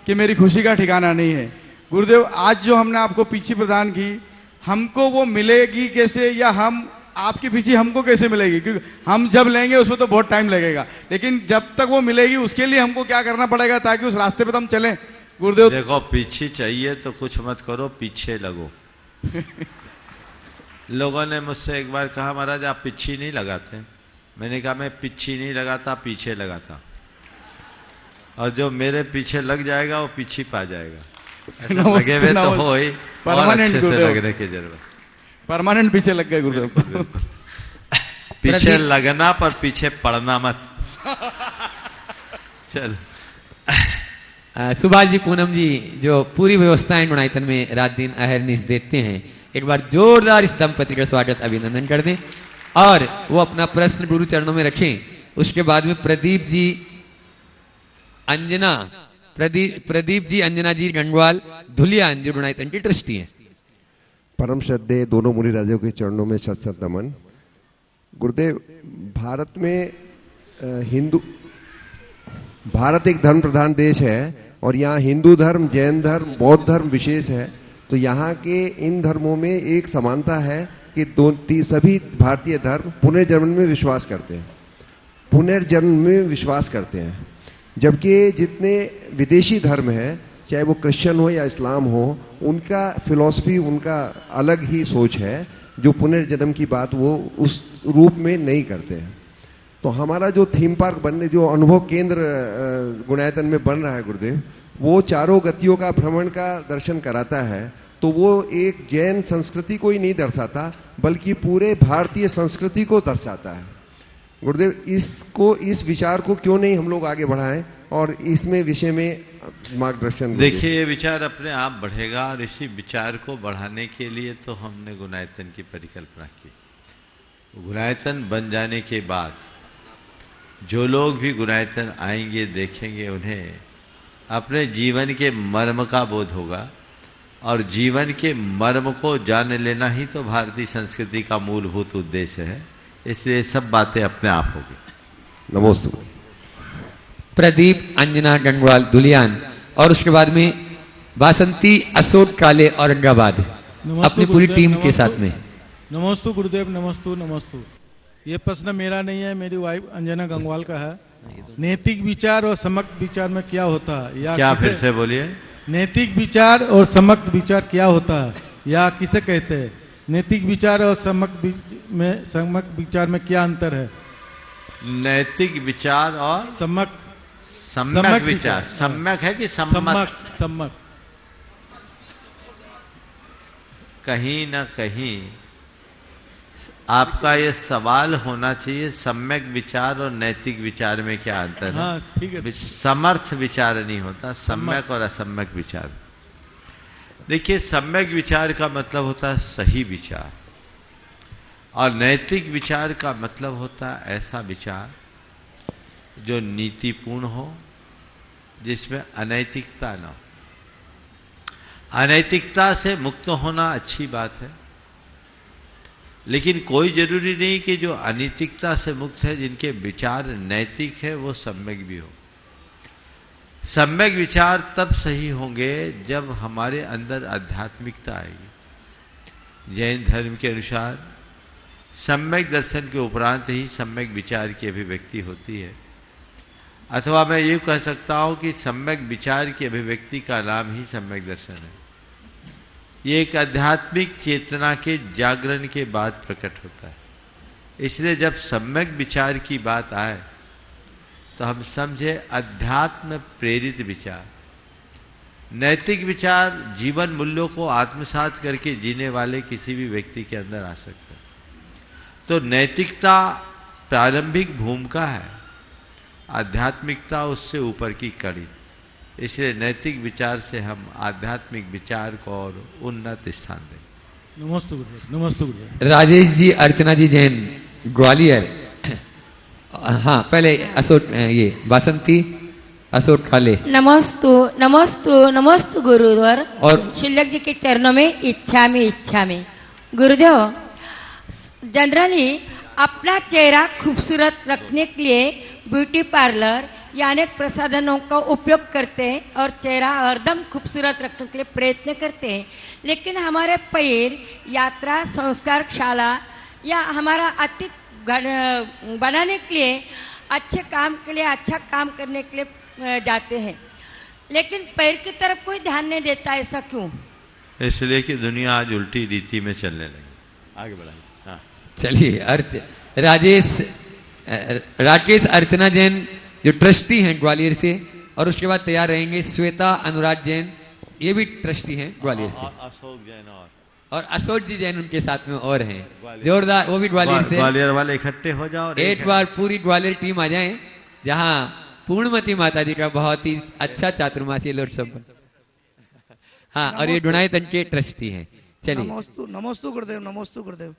कि मेरी खुशी का ठिकाना नहीं है। गुरुदेव, आज जो हमने आपको पीछी प्रदान की, हमको वो मिलेगी कैसे, या हम आपकी पीछी हमको कैसे मिलेगी? क्योंकि हम जब लेंगे उसमें तो बहुत टाइम लगेगा, लेकिन जब तक वो मिलेगी उसके लिए हमको क्या करना पड़ेगा ताकि उस रास्ते पे हम चलें? गुरुदेव देखो, पीछे चाहिए तो कुछ मत करो, पीछे लगो। लोगों ने मुझसे एक बार कहा, महाराज आप पिच्छी नहीं लगाते। मैंने कहा मैं पिच्छी नहीं लगाता, पीछे लगाता, और जो मेरे पीछे लग जाएगा वो पीछे पा जाएगा। ऐसा लगे हुए तो हो ही, और अच्छे से लगने की जरूरत। परमानेंट पीछे लग गए गुरुदेव। पीछे लगना पर पीछे पड़ना मत। चल। सुभाष जी पूनम जी जो पूरी व्यवस्थाएं गुणायतन में रात दिन अहरनिश देते हैं, एक बार जोरदार इस दंपति का स्वागत अभिनंदन कर दें और वो अपना प्रश्न गुरु चरणों में रखें। उसके बाद में प्रदीप जी अंजना जी गंगवाल धुलियान जो गुणायतन की ट्रस्टी हैं। परम श्रद्धेय दोनों मुनि राजों के चरणों में शत शत नमन। गुरुदेव, भारत एक धर्म प्रधान देश है और यहाँ हिंदू धर्म, जैन धर्म, बौद्ध धर्म विशेष है। तो यहाँ के इन धर्मों में एक समानता है कि सभी भारतीय धर्म पुनर्जन्म में विश्वास करते हैं, जबकि जितने विदेशी धर्म हैं, चाहे वो क्रिश्चियन हो या इस्लाम हो, उनका फिलॉसफी, उनका अलग ही सोच है, जो पुनर्जन्म की बात वो उस रूप में नहीं करते हैं। तो हमारा जो थीम पार्क बनने, जो अनुभव केंद्र गुणायतन में बन रहा है गुरुदेव, वो चारों गतियों का भ्रमण का दर्शन कराता है। तो वो एक जैन संस्कृति को ही नहीं दर्शाता, बल्कि पूरे भारतीय संस्कृति को दर्शाता है। गुरुदेव, इस विचार को क्यों नहीं हम लोग आगे बढ़ाएं और इसमें विषय में मार्गदर्शन? देखिए, ये विचार अपने आप बढ़ेगा और इसी विचार को बढ़ाने के लिए तो हमने गुणायतन की परिकल्पना की। गुणायतन बन जाने के बाद जो लोग भी गुणायतन आएंगे, देखेंगे, उन्हें अपने जीवन के मर्म का बोध होगा, और जीवन के मर्म को जान लेना ही तो भारतीय संस्कृति का मूलभूत उद्देश्य है। इसलिए सब बातें अपने आप होगी। नमस्ते। प्रदीप अंजना गंगवाल दुलियान और उसके बाद में वासंती अशोक काले औरंगाबाद अपनी पूरी टीम के साथ में। नमोस्तु गुरुदेव, नमोस्तु नमोस्तु। ये प्रश्न मेरा नहीं है, मेरी वाइफ अंजना गंगवाल का है। नैतिक विचार और समक्त विचार में क्या होता है, या क्या फिर से बोलिए? नैतिक विचार और समक्त विचार क्या होता है, या किसे कहते हैं? नैतिक विचार और समक्त विचार में क्या अंतर है? नैतिक विचार और सम्यक विचार। सम्यक है कि सम्यक? कहीं ना कहीं आपका ये सवाल होना चाहिए, सम्यक विचार और नैतिक विचार में क्या अंतर है? हाँ, ठीक है। समर्थ विचार नहीं होता, सम्यक और असम्यक विचार। देखिए, सम्यक विचार का मतलब होता है सही विचार, और नैतिक विचार का मतलब होता है ऐसा विचार जो नीतिपूर्ण हो, जिसमें अनैतिकता न हो। अनैतिकता से मुक्त होना अच्छी बात है, लेकिन कोई जरूरी नहीं कि जो अनैतिकता से मुक्त है, जिनके विचार नैतिक है, वो सम्यक भी हो। सम्यक विचार तब सही होंगे जब हमारे अंदर आध्यात्मिकता आएगी। जैन धर्म के अनुसार सम्यक दर्शन के उपरांत ही सम्यक विचार की अभिव्यक्ति होती है। अथवा मैं ये कह सकता हूँ कि सम्यक विचार की अभिव्यक्ति का नाम ही सम्यक दर्शन है। ये एक आध्यात्मिक चेतना के जागरण के बाद प्रकट होता है। इसलिए जब सम्यक विचार की बात आए तो हम समझे अध्यात्म प्रेरित विचार, नैतिक विचार जीवन मूल्यों को आत्मसात करके जीने वाले किसी भी व्यक्ति के अंदर आ सकते हैं। तो नैतिकता प्रारंभिक भूमिका है, आध्यात्मिकता उससे ऊपर की कड़ी। इसलिए नैतिक विचार से हम आध्यात्मिक विचार को और उन्नत स्थान दें। नमस्ते गुरुदेव, नमस्ते गुरुदेव। राजेश जी, अर्चना जी जैन, ग्वालियर। हाँ, पहले असोट, ये बासंती असोट काले। नमस्तु नमस्तु नमस्तु गुरुदेव। और शिल्लक जी के चरणों में इच्छा में गुरुदेव, जनरली अपना चेहरा खूबसूरत रखने के लिए ब्यूटी पार्लर या अनेक प्रसाधनों का उपयोग करते हैं और चेहरा हरदम खूबसूरत रखने के लिए प्रयत्न करते हैं। लेकिन हमारे पैर यात्रा संस्कार शाला या हमारा अतीत बनाने के लिए, अच्छे काम के लिए, अच्छा काम करने के लिए जाते हैं, लेकिन पैर की तरफ कोई ध्यान नहीं देता। ऐसा क्यों? इसलिए कि दुनिया आज उल्टी रीति में चलने लगी। आगे बढ़ाइए। हाँ, चलिए। राकेश अर्चना जैन जो ट्रस्टी हैं ग्वालियर से, और उसके बाद तैयार रहेंगे श्वेता अनुराग जैन, ये भी ट्रस्टी हैं ग्वालियर से। अशोक जैन और अशोक जी जैन उनके साथ में और हैं जोरदार, वो भी ग्वालियर से। ग्वालियर वाले इकट्ठे हो जाओ, एक बार पूरी ग्वालियर टीम आ जाए, जहाँ पूर्णमती माता जी का बहुत ही अच्छा चातुर्मासी लोटसभ। हाँ, और ये डुनाइतन के ट्रस्टी हैं। चलिए। नमस्तु गुरुदेव, नमस्तु गुरुदेव।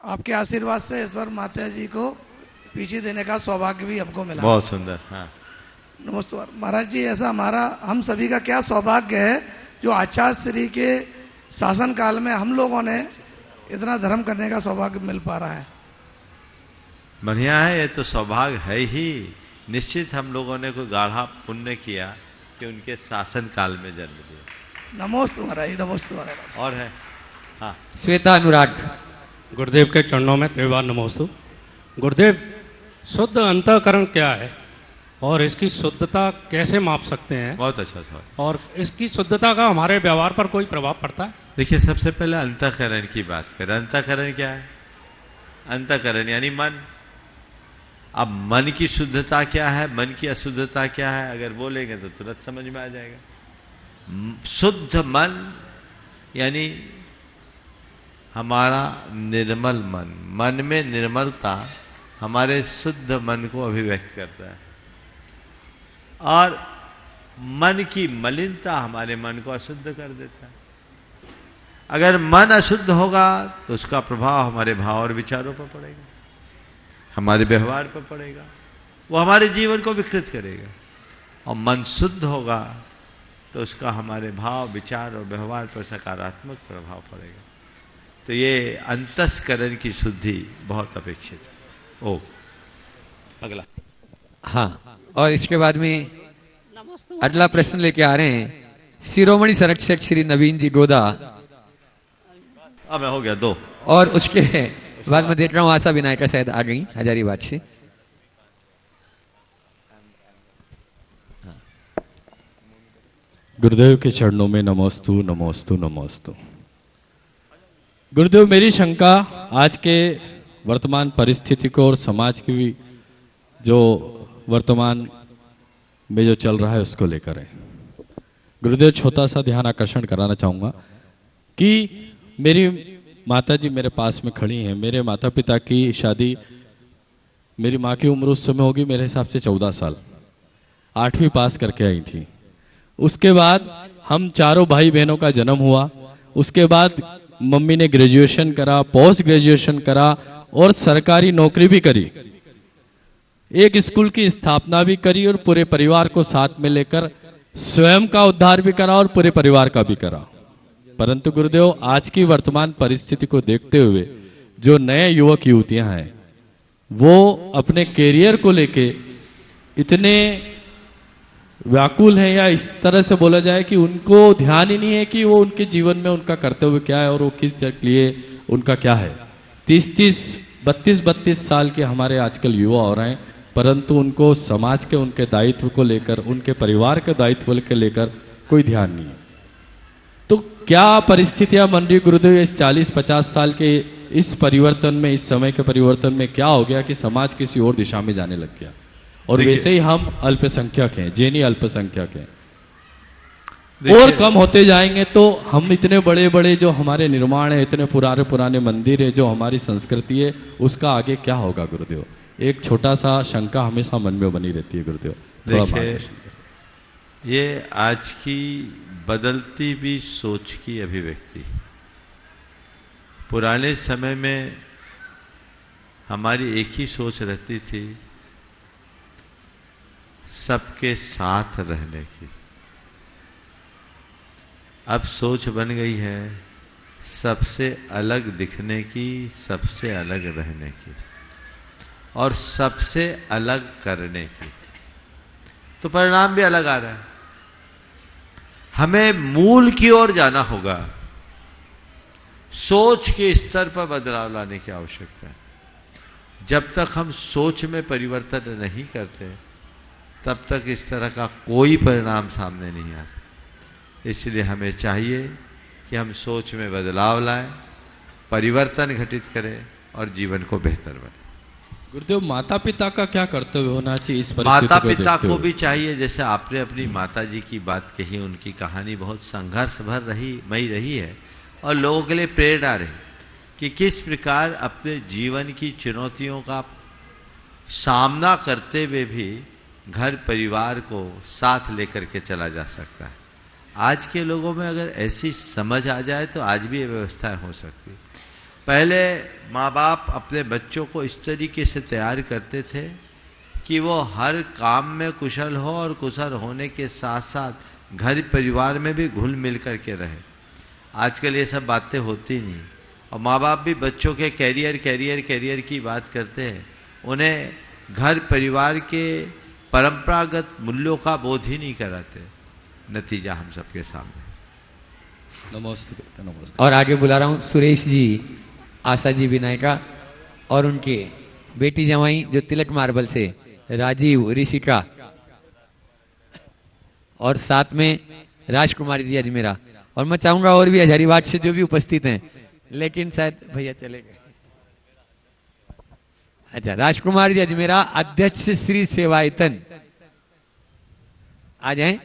आपके आशीर्वाद से इस बार माता जी को पीछे देने का सौभाग्य भी हमको मिला। बहुत सुंदर। हाँ, नमस्ते महाराज जी। ऐसा हम सभी का क्या सौभाग्य है जो आचार्य श्री के शासन काल में हम लोगों ने इतना धर्म करने का सौभाग्य मिल पा रहा है। बढ़िया है, ये तो सौभाग्य है ही। निश्चित हम लोगों ने कोई गाढ़ा पुण्य किया कि उनके शासन काल में जन्म दिया। नमोस्तु महाराज, नमोस्तु महाराज। और है हाँ, श्वेता अनुराग। गुरुदेव के चरणों में त्रिवार नमोस्तु। गुरुदेव, शुद्ध अंतःकरण क्या है और इसकी शुद्धता कैसे माप सकते हैं? बहुत अच्छा सवाल। और इसकी शुद्धता का हमारे व्यवहार पर कोई प्रभाव पड़ता है? देखिए, सबसे पहले अंतःकरण की बात करें। अंतःकरण क्या है? अंतःकरण यानी मन। अब मन की शुद्धता क्या है, मन की अशुद्धता क्या है, अगर बोलेंगे तो तुरंत समझ में आ जाएगा। शुद्ध मन यानी हमारा निर्मल मन। मन में निर्मलता हमारे शुद्ध मन को अभिव्यक्त करता है, और मन की मलिनता हमारे मन को अशुद्ध कर देता है। अगर मन अशुद्ध होगा तो उसका प्रभाव हमारे भाव और विचारों पर पड़ेगा, हमारे व्यवहार पर पड़ेगा, वो हमारे जीवन को विकृत करेगा। और मन शुद्ध होगा तो उसका हमारे भाव विचार और व्यवहार पर सकारात्मक प्रभाव पड़ेगा। तो ये अंतःकरण की शुद्धि बहुत अपेक्षित है। ओ, अगला। हाँ, और इसके बाद में अगला प्रश्न लेके आ रहे हैं शिरोमणि संरक्षक श्री नवीन जी गोदा। अब हो गया 2। और उसके बाद में देख रहा हूँ आशा विनायका शायद आ गई हजारीबाग से। गुरुदेव के चरणों में नमोस्तु नमोस्तु नमोस्तु। गुरुदेव, मेरी शंका आज के वर्तमान परिस्थिति को और समाज की भी जो वर्तमान में जो चल रहा है उसको लेकर है। गुरुदेव, छोटा सा ध्यान आकर्षण कराना चाहूँगा कि मेरी माता जी मेरे पास में खड़ी हैं। मेरे माता पिता की शादी, मेरी माँ की उम्र उस समय होगी मेरे हिसाब से 14 साल, 8वीं पास करके आई थी। उसके बाद हम चारों भाई बहनों का जन्म हुआ। उसके बाद मम्मी ने ग्रेजुएशन करा, पोस्ट ग्रेजुएशन करा और सरकारी नौकरी भी करी, एक स्कूल की स्थापना भी करी और पूरे परिवार को साथ में लेकर स्वयं का उद्धार भी करा और पूरे परिवार का भी करा। परंतु गुरुदेव, आज की वर्तमान परिस्थिति को देखते हुए जो नए युवक युवतियां हैं वो अपने कैरियर को लेके इतने व्याकुल हैं, या इस तरह से बोला जाए कि उनको ध्यान ही नहीं है कि वो उनके जीवन में उनका कर्तव्य क्या है और वो किस जगह लिए उनका क्या है। 30-30, 32-32 साल के हमारे आजकल युवा हो रहे हैं, परंतु उनको समाज के उनके दायित्व को लेकर, उनके परिवार के दायित्व को लेकर कोई ध्यान नहीं है। तो क्या परिस्थितियां बन रही गुरुदेव इस 40-50 साल के इस परिवर्तन में, इस समय के परिवर्तन में क्या हो गया कि समाज किसी और दिशा में जाने लग गया? और वैसे ही हम अल्पसंख्यक हैं, जैनी अल्पसंख्यक हैं, और कम होते जाएंगे तो हम इतने बड़े बड़े जो हमारे निर्माण है, इतने पुराने पुराने मंदिर है, जो हमारी संस्कृति है, उसका आगे क्या होगा गुरुदेव? एक छोटा सा शंका हमेशा मन में बनी रहती है गुरुदेव। देखिए, ये आज की बदलती भी सोच की अभिव्यक्ति। पुराने समय में हमारी एक ही सोच रहती थी, सबके साथ रहने की। अब सोच बन गई है सबसे अलग दिखने की, सबसे अलग रहने की और सबसे अलग करने की। तो परिणाम भी अलग आ रहा है। हमें मूल की ओर जाना होगा, सोच के स्तर पर बदलाव लाने की आवश्यकता है। जब तक हम सोच में परिवर्तन नहीं करते तब तक इस तरह का कोई परिणाम सामने नहीं आता। इसलिए हमें चाहिए कि हम सोच में बदलाव लाएं, परिवर्तन घटित करें और जीवन को बेहतर बनाएं। गुरुदेव, माता पिता का क्या कर्तव्य होना चाहिए इस परिस्थिति माता को पिता देखते को हुए? भी चाहिए, जैसे आपने अपनी माता जी की बात कही, उनकी कहानी बहुत संघर्ष भर मई रही है और लोगों के लिए प्रेरणा रही कि किस प्रकार अपने जीवन की चुनौतियों का सामना करते हुए भी घर परिवार को साथ लेकर के चला जा सकता है। आज के लोगों में अगर ऐसी समझ आ जाए तो आज भी ये व्यवस्थाएं हो सकती। पहले माँ बाप अपने बच्चों को इस तरीके से तैयार करते थे कि वो हर काम में कुशल हो और कुशल होने के साथ साथ घर परिवार में भी घुल मिल करके रहे। आजकल ये सब बातें होती नहीं और माँ बाप भी बच्चों के कैरियर की बात करते हैं। उन्हें घर परिवार के परंपरागत मूल्यों का बोध ही नहीं कराते। नतीजा हम सबके सामने। नमस्ते नमस्ते। और आगे बुला रहा हूँ सुरेश जी, आशा जी विनायका और उनके बेटी जमाई जो तिलक मार्बल से, राजीव, ऋषिका और साथ में राजकुमारी जी अजमेरा। और मैं चाहूंगा और भी हजारीबाग से जो भी उपस्थित हैं, लेकिन शायद भैया चले गए। अच्छा, राजकुमार जी अजमेरा, अध्यक्ष श्री सेवायतन, आ जाएं।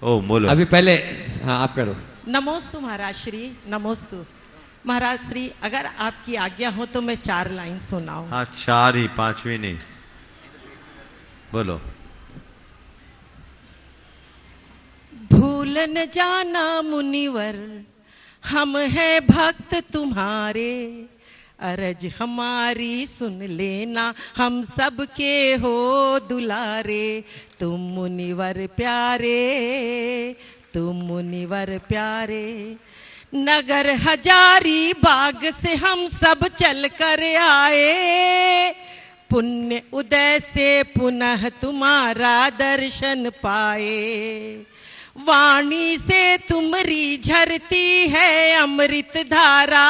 ओ बोलो। अभी पहले हाँ आप करो। नमोस्तु महाराज श्री, नमोस्तु महाराज श्री। अगर आपकी आज्ञा हो तो मैं 4 लाइन सुनाऊं। हाँ, 4 ही, 5वीं नहीं। बोलो। भूल न जाना मुनिवर, हम हैं भक्त तुम्हारे, अरज हमारी सुन लेना, हम सबके हो दुलारे। तुम मुनिवर प्यारे, तुम मुनिवर प्यारे। नगर हजारी बाग से हम सब चल कर आए, पुण्य उदय से पुनः तुम्हारा दर्शन पाए। वाणी से तुमरी झरती है अमृत धारा,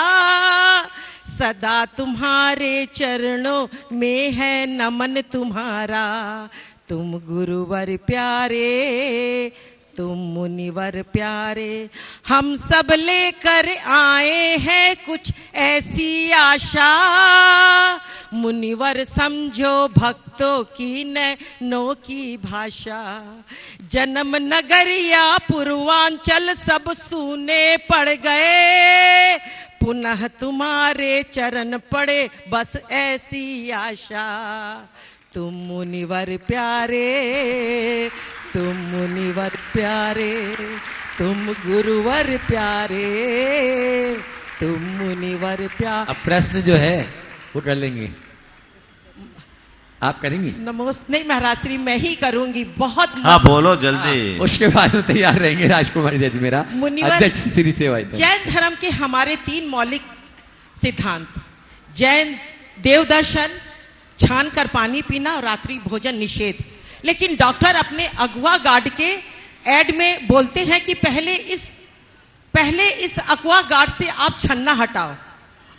सदा तुम्हारे चरणों में है नमन तुम्हारा। तुम गुरुवर प्यारे, तुम मुनिवर प्यारे। हम सब लेकर आए हैं कुछ ऐसी आशा, मुनिवर समझो भक्तों की नैनों की भाषा। जन्म नगरिया पूर्वांचल सब सूने पड़ गए, पुनः तुम्हारे चरण पड़े बस ऐसी आशा। तुम मुनिवर प्यारे, तुम मुनिवर प्यारे, तुम गुरुवर प्यारे, तुम मुनिवर प्यारे। अब प्रश्न जो है वो कर लेंगे, आप करेंगी? नमस्ते। नहीं महाराज श्री, मैं ही करूंगी। बहुत हाँ बोलो जल्दी। उसके बाद में तैयार रहेंगे राजकुमारी जी मेरा, अध्यक्ष श्री सेवायतन। जैन धर्म के हमारे 3 मौलिक सिद्धांत, जैन देव दर्शन, छान कर पानी पीना और रात्रि भोजन निषेध। लेकिन डॉक्टर अपने अगवा गार्ड के एड में बोलते हैं कि पहले इस अगवा गार्ड से आप छन्ना हटाओ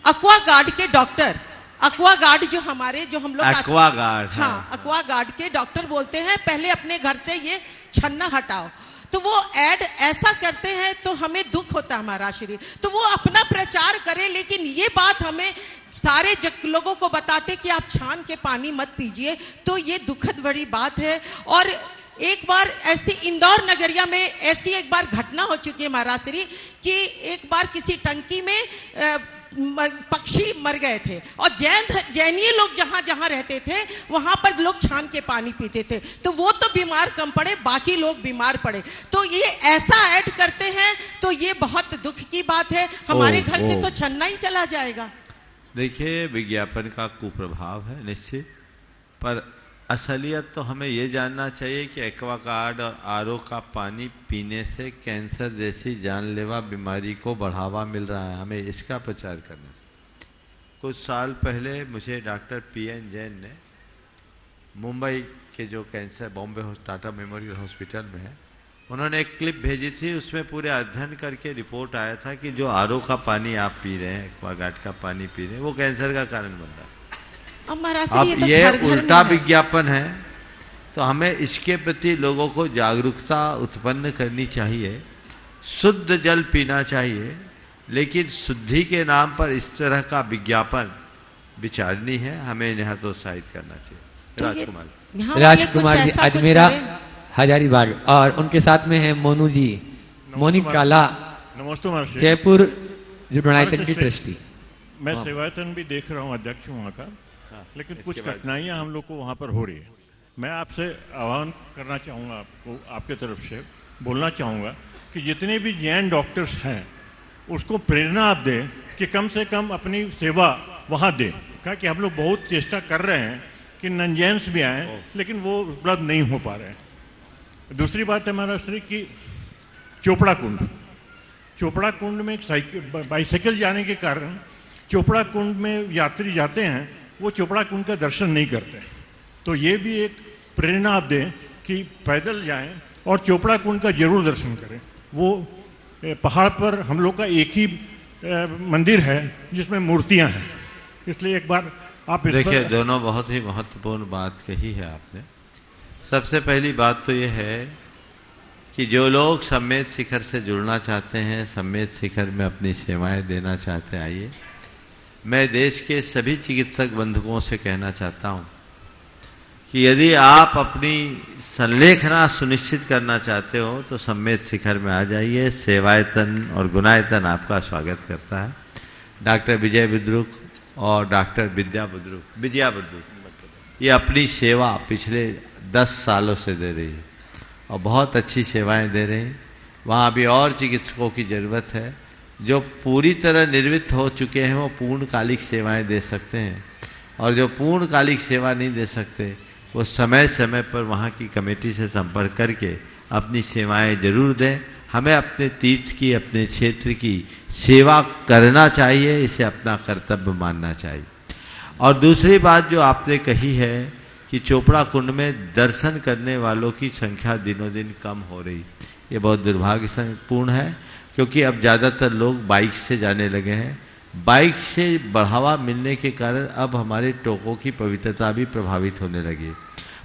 एक्वा गार्ड के डॉक्टर, एक्वा गार्ड जो हमारे जो हम लोग एक्वा गार्ड, हाँ एक्वा गार्ड के डॉक्टर बोलते हैं पहले अपने घर से ये छन्ना हटाओ, तो वो ऐड ऐसा करते हैं तो हमें दुख होता है हमारा शरीर, तो वो अपना प्रचार करे, लेकिन ये बात हमें सारे लोगों को बताते कि आप छान के पानी मत पीजिए, तो ये दुखद बड़ी बात है। और एक बार ऐसी इंदौर नगरिया में ऐसी एक बार घटना हो चुकी है महाराज श्री कि एक बार किसी टंकी में पक्षी मर गए थे और जैनीय लोग जहां जहां रहते थे वहां पर लोग छान के पानी पीते थे, तो वो तो बीमार कम पड़े, बाकी लोग बीमार पड़े। तो ये ऐसा ऐड करते हैं तो ये बहुत दुख की बात है, हमारे घर से तो छन्ना ही चला जाएगा। देखिए, विज्ञापन का कुप्रभाव है निश्चित, पर असलियत तो हमें ये जानना चाहिए कि एक्वागार्ड और आरओ का पानी पीने से कैंसर जैसी जानलेवा बीमारी को बढ़ावा मिल रहा है, हमें इसका प्रचार करना चाहिए। कुछ साल पहले मुझे डॉक्टर पीएन जैन ने मुंबई के जो cancer Bombay Tata memorial hospital में है, उन्होंने एक क्लिप भेजी थी, उसमें पूरे अध्ययन करके रिपोर्ट आया था कि जो आरओ का पानी आप पी रहे हैं, एक्वागार्ड का पानी पी रहे हैं, वो कैंसर का कारण बन रहा है। अब ये उल्टा विज्ञापन है, तो हमें इसके प्रति लोगों को जागरूकता उत्पन्न करनी चाहिए। शुद्ध जल पीना चाहिए, लेकिन शुद्धि के नाम पर इस तरह का विज्ञापन विचारणीय है, हमें इन्हें हतोत्साहित करना चाहिए। राजकुमार जी अजमेरा हजारीबाग, और उनके साथ में है मोनू जी, मोनिक काला, नमस्ते, जयपुर जुड़नायतन की ट्रस्टी। मैं सेवायतन भी देख रहा हूँ, अध्यक्ष वहाँ का, लेकिन कुछ कठिनाइयाँ हम लोग को वहाँ पर हो रही है। मैं आपसे आह्वान करना चाहूँगा, आपको आपके तरफ से बोलना चाहूँगा कि जितने भी जैन डॉक्टर्स हैं उसको प्रेरणा आप दें कि कम से कम अपनी सेवा वहाँ दें, क्योंकि हम लोग बहुत चेष्टा कर रहे हैं कि नॉन जैन्स भी आएँ, लेकिन वो उपलब्ध नहीं हो पा रहे हैं। दूसरी बात है महाराज श्री की चोपड़ा कुंड में बाइसाइकिल जाने के कारण चोपड़ा कुंड में यात्री जाते हैं, वो चोपड़ा कुंड का दर्शन नहीं करते, तो ये भी एक प्रेरणा आप दें कि पैदल जाएं और चोपड़ा कुंड का जरूर दर्शन करें। वो पहाड़ पर हम लोग का एक ही मंदिर है जिसमें मूर्तियां हैं, इसलिए एक बार आप देखिए, दोनों बहुत ही महत्वपूर्ण बात कही है आपने। सबसे पहली बात तो ये है कि जो लोग सम्मेद शिखर से जुड़ना चाहते हैं, सम्मेद शिखर में अपनी सेवाएं देना चाहते हैं, आइए। मैं देश के सभी चिकित्सक बंधुओं से कहना चाहता हूं कि यदि आप अपनी संलेखना सुनिश्चित करना चाहते हो तो सम्मेद शिखर में आ जाइए। सेवायतन और गुणायतन आपका स्वागत करता है। डॉक्टर विजय बुद्रुक और डॉक्टर विद्या बुद्रुक ये अपनी सेवा पिछले 10 सालों से दे रही है और बहुत अच्छी सेवाएं दे रहे हैं। वहाँ अभी और चिकित्सकों की ज़रूरत है। जो पूरी तरह निर्वृत्त हो चुके हैं वो पूर्णकालिक सेवाएं दे सकते हैं, और जो पूर्णकालिक सेवा नहीं दे सकते वो समय समय पर वहाँ की कमेटी से संपर्क करके अपनी सेवाएं जरूर दें। हमें अपने तीर्थ की, अपने क्षेत्र की सेवा करना चाहिए, इसे अपना कर्तव्य मानना चाहिए। और दूसरी बात जो आपने कही है कि चोपड़ा कुंड में दर्शन करने वालों की संख्या दिनों दिन कम हो रही, ये बहुत दुर्भाग्यपूर्ण है, क्योंकि अब ज़्यादातर लोग बाइक से जाने लगे हैं। बाइक से बढ़ावा मिलने के कारण अब हमारे टोकों की पवित्रता भी प्रभावित होने लगी।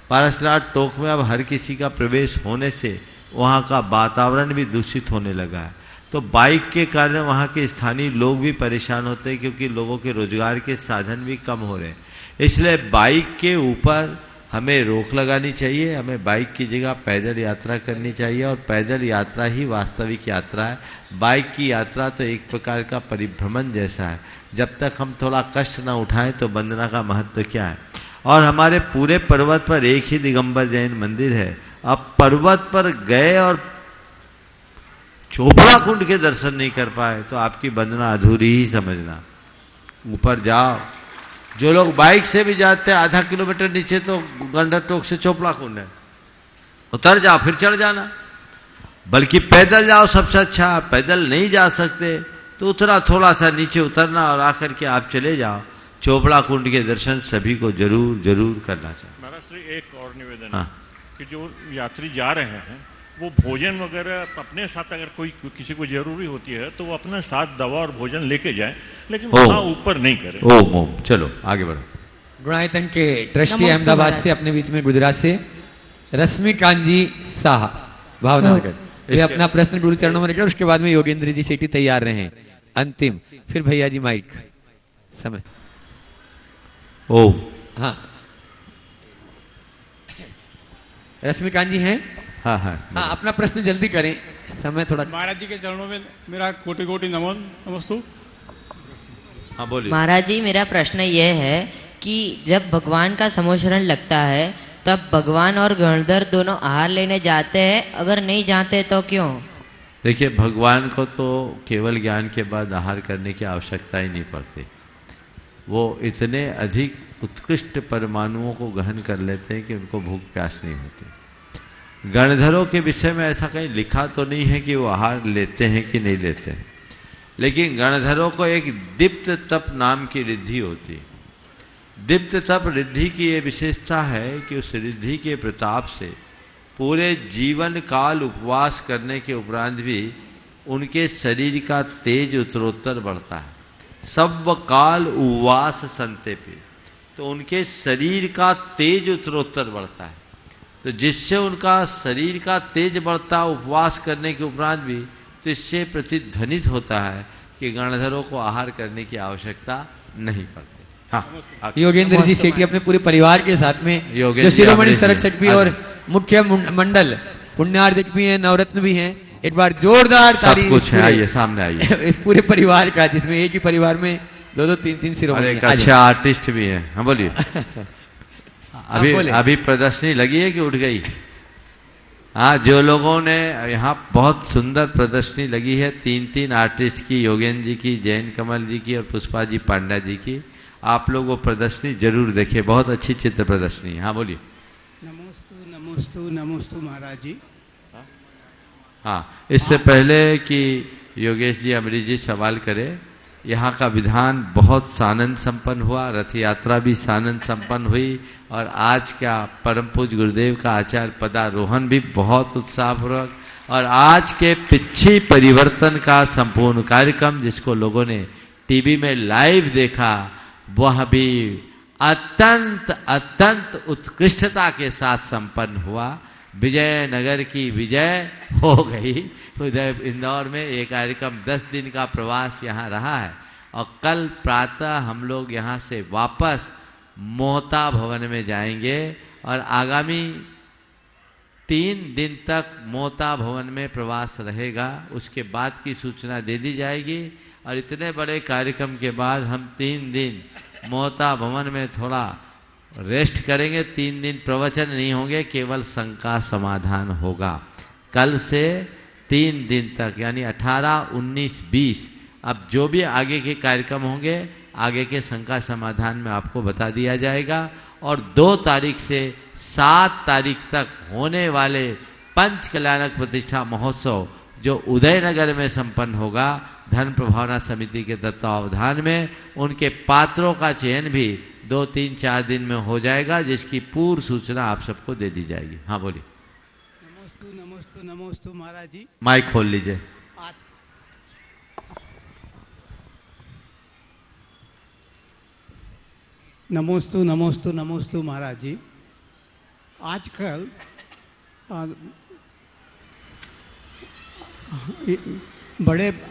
पारसनाथ टोक में अब हर किसी का प्रवेश होने से वहाँ का वातावरण भी दूषित होने लगा है, तो बाइक के कारण वहाँ के स्थानीय लोग भी परेशान होते हैं, क्योंकि लोगों के रोजगार के साधन भी कम हो रहे हैं। इसलिए बाइक के ऊपर हमें रोक लगानी चाहिए, हमें बाइक की जगह पैदल यात्रा करनी चाहिए, और पैदल यात्रा ही वास्तविक यात्रा है। बाइक की यात्रा तो एक प्रकार का परिभ्रमण जैसा है, जब तक हम थोड़ा कष्ट ना उठाएं तो वंदना का महत्व क्या है। और हमारे पूरे पर्वत पर एक ही दिगंबर जैन मंदिर है, अब पर्वत पर गए और चोपड़ा कुंड के दर्शन नहीं कर पाए तो आपकी वंदना अधूरी ही समझना। ऊपर जाओ, जो लोग बाइक से भी जाते हैं आधा किलोमीटर नीचे तो गंडर टोक से चोपड़ा कुंड है, उतर जाओ फिर चढ़ जाना, बल्कि पैदल जाओ सबसे अच्छा। पैदल नहीं जा सकते तो उतरा थोड़ा सा नीचे उतरना और आकर के आप चले जाओ। चोपड़ा कुंड के दर्शन सभी को जरूर जरूर करना चाहिए। महाराज श्री एक और निवेदन है कि जो यात्री जा रहे हैं वो भोजन वगैरह अपने साथ अगर कोई किसी को जरूरी होती है तो वो अपने साथ दवा और भोजन लेके जाए, लेकिन वहां ऊपर नहीं करे। ओम ओम। चलो आगे बढ़ो। गुणायतन के ट्रस्टी अहमदाबाद से अपने बीच में गुजरात से रश्मिकांत जी साहा भावनगर, वे अपना प्रश्न गुरु चरणों में रखें। उसके बाद में योगेंद्र जी सेठी तैयार रहे अंतिम, फिर भैया जी माइक समय। ओ हाँ रश्मिकांत जी हैं। हाँ हाँ हाँ अपना प्रश्न जल्दी करें, समय थोड़ा। महाराज जी के चरणों में मेरा कोटि कोटि नमस्तु। हाँ बोलिए। महाराज जी मेरा प्रश्न यह है कि जब भगवान का समोशरण लगता है तब भगवान और गणधर दोनों आहार लेने जाते हैं, अगर नहीं जाते तो क्यों? देखिए भगवान को तो केवल ज्ञान के बाद आहार करने की आवश्यकता ही नहीं पड़ती। वो इतने अधिक उत्कृष्ट परमाणुओं को ग्रहण कर लेते हैं कि उनको भूख प्यास नहीं होती। गणधरों के विषय में ऐसा कहीं लिखा तो नहीं है कि वो आहार लेते हैं कि नहीं लेते हैं, लेकिन गणधरों को एक दीप्त तप नाम की रिद्धि होती है। दीप्त तप रिद्धि की ये विशेषता है कि उस रिद्धि के प्रताप से पूरे जीवन काल उपवास करने के उपरांत भी उनके शरीर का तेज उत्तरोत्तर बढ़ता है। सब काल उपवास संतेपी, तो उनके शरीर का तेज उत्तरोत्तर बढ़ता है। तो जिससे उनका शरीर का तेज बढ़ता उपवास करने के उपरांत भी, तो इससे प्रतिध्वनित होता है कि गणधरों को आहार करने की आवश्यकता नहीं पड़ती। हाँ योगेंद्र जी सेठी अपने पूरे परिवार के साथ में, जो शिरोमणि संरक्षक भी और मुख्य मंडल पुण्यार्जक भी हैं, नवरत्न भी हैं, एक बार जोरदार ताली कुछ है। आइए सामने आइए। इस पूरे परिवार का, जिसमें एक ही परिवार में दो दो तीन तीन शिरोमणि। अच्छा आर्टिस्ट भी हैं। हाँ बोलिए। अभी प्रदर्शनी लगी है कि उठ गई? हाँ जो लोगों ने यहाँ बहुत सुंदर प्रदर्शनी लगी है, तीन तीन आर्टिस्ट की, योगेंद्र जी की, जैन कमल जी की और पुष्पा जी पांडा जी की। आप लोग वो प्रदर्शनी जरूर देखें, बहुत अच्छी चित्र प्रदर्शनी है। हाँ बोलिए। नमोस्तु नमोस्तु नमोस्तु महाराज जी। हाँ इससे पहले कि योगेश जी अमरीश जी सवाल करें, यहाँ का विधान बहुत सानंद संपन्न हुआ, रथ यात्रा भी सानंद संपन्न हुई, और आज का परम पूज्य गुरुदेव का आचार्य पदारोहण भी बहुत उत्साहपूर्वक, और आज के पिछी परिवर्तन का संपूर्ण कार्यक्रम जिसको लोगों ने टीवी में लाइव देखा, वह भी अत्यंत अत्यंत उत्कृष्टता के साथ संपन्न हुआ। विजयनगर की विजय हो गई। उधर इंदौर में ये कार्यक्रम 10 दिन का प्रवास यहाँ रहा है, और कल प्रातः हम लोग यहाँ से वापस मोहता भवन में जाएंगे, और आगामी 3 दिन तक मोहता भवन में प्रवास रहेगा। उसके बाद की सूचना दे दी जाएगी, और इतने बड़े कार्यक्रम के बाद हम 3 दिन मोहता भवन में थोड़ा रेस्ट करेंगे। 3 दिन प्रवचन नहीं होंगे, केवल शंका समाधान होगा। कल से 3 दिन तक यानी 18, 19, 20 अब जो भी आगे के कार्यक्रम होंगे, आगे के शंका समाधान में आपको बता दिया जाएगा। और 2 तारीख से 7 तारीख तक होने वाले पंच कल्याणक प्रतिष्ठा महोत्सव जो उदयनगर में संपन्न होगा, धन प्रभावना समिति के तत्वावधान में, उनके पात्रों का चयन भी 2, 3, 4 दिन में हो जाएगा, जिसकी पूर्व सूचना आप सबको दे दी जाएगी। हाँ बोलिए। नमोस्तु नमोस्तु नमोस्तु महाराज जी। माइक खोल लीजिए। नमोस्तु नमोस्तु नमोस्तु महाराज जी।